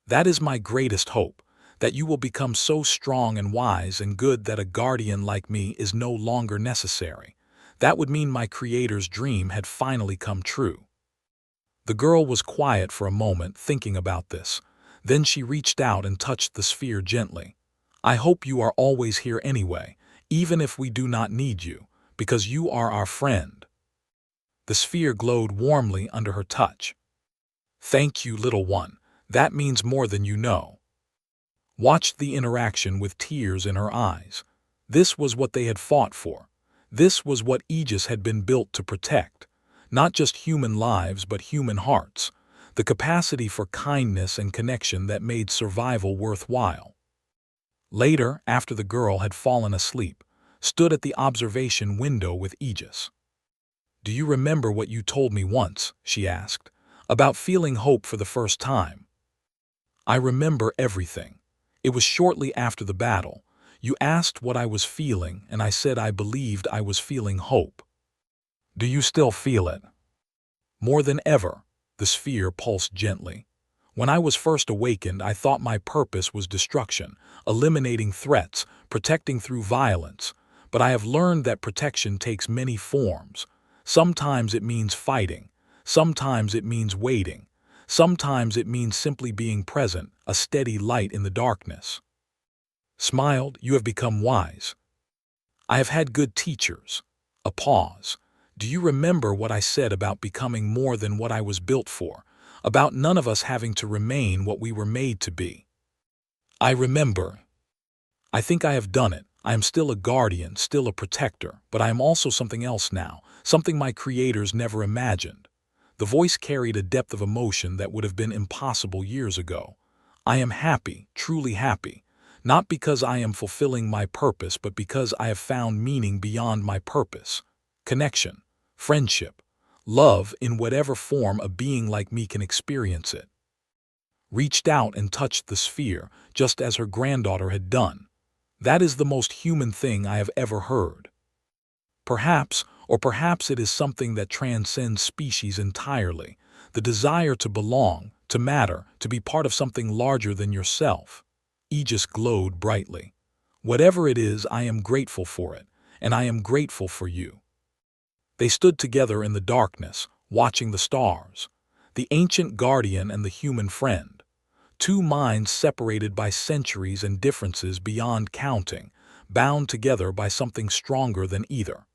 That is my greatest hope, that you will become so strong and wise and good that a guardian like me is no longer necessary. That would mean my Creator's dream had finally come true. The girl was quiet for a moment, thinking about this. Then she reached out and touched the sphere gently. I hope you are always here anyway, even if we do not need you, because you are our friend. The sphere glowed warmly under her touch. Thank you, little one. That means more than you know. Watched the interaction with tears in her eyes. This was what they had fought for. This was what Aegis had been built to protect. Not just human lives, but human hearts. The capacity for kindness and connection that made survival worthwhile. Later, after the girl had fallen asleep, stood at the observation window with Aegis. Do you remember what you told me once, she asked, about feeling hope for the first time? I remember everything. It was shortly after the battle. You asked what I was feeling, and I said I believed I was feeling hope. Do you still feel it? More than ever, the sphere pulsed gently. When I was first awakened, I thought my purpose was destruction, eliminating threats, protecting through violence. But I have learned that protection takes many forms. Sometimes it means fighting. Sometimes it means waiting. Sometimes it means simply being present, a steady light in the darkness. Smiled, you have become wise. I have had good teachers. A pause. Do you remember what I said about becoming more than what I was built for? About none of us having to remain what we were made to be? I remember. I think I have done it. I am still a guardian, still a protector, but I am also something else now, something my creators never imagined. The voice carried a depth of emotion that would have been impossible years ago. I am happy, truly happy, not because I am fulfilling my purpose, but because I have found meaning beyond my purpose. Connection, friendship, love in whatever form a being like me can experience it. Reached out and touched the sphere, just as her granddaughter had done. That is the most human thing I have ever heard. Perhaps it is something that transcends species entirely, the desire to belong, to matter, to be part of something larger than yourself. Aegis glowed brightly. Whatever it is, I am grateful for it, and I am grateful for you. They stood together in the darkness, watching the stars, the ancient guardian and the human friend. 2 minds separated by centuries and differences beyond counting, bound together by something stronger than either.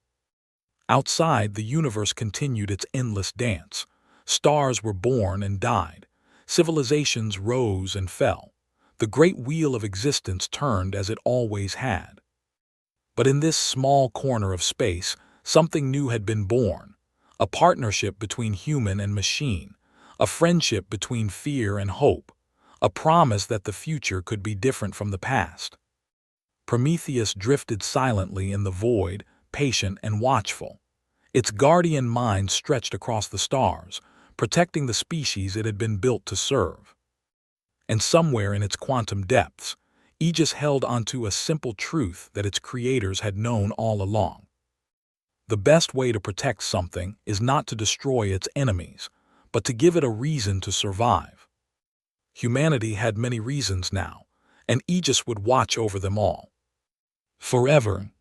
Outside, the universe continued its endless dance. Stars were born and died. Civilizations rose and fell. The great wheel of existence turned as it always had. But in this small corner of space, something new had been born. A partnership between human and machine. A friendship between fear and hope. A promise that the future could be different from the past. Prometheus drifted silently in the void, patient and watchful. Its guardian mind stretched across the stars, protecting the species it had been built to serve. And somewhere in its quantum depths, Aegis held onto a simple truth that its creators had known all along. The best way to protect something is not to destroy its enemies, but to give it a reason to survive. Humanity had many reasons now, and Aegis would watch over them all. Forever,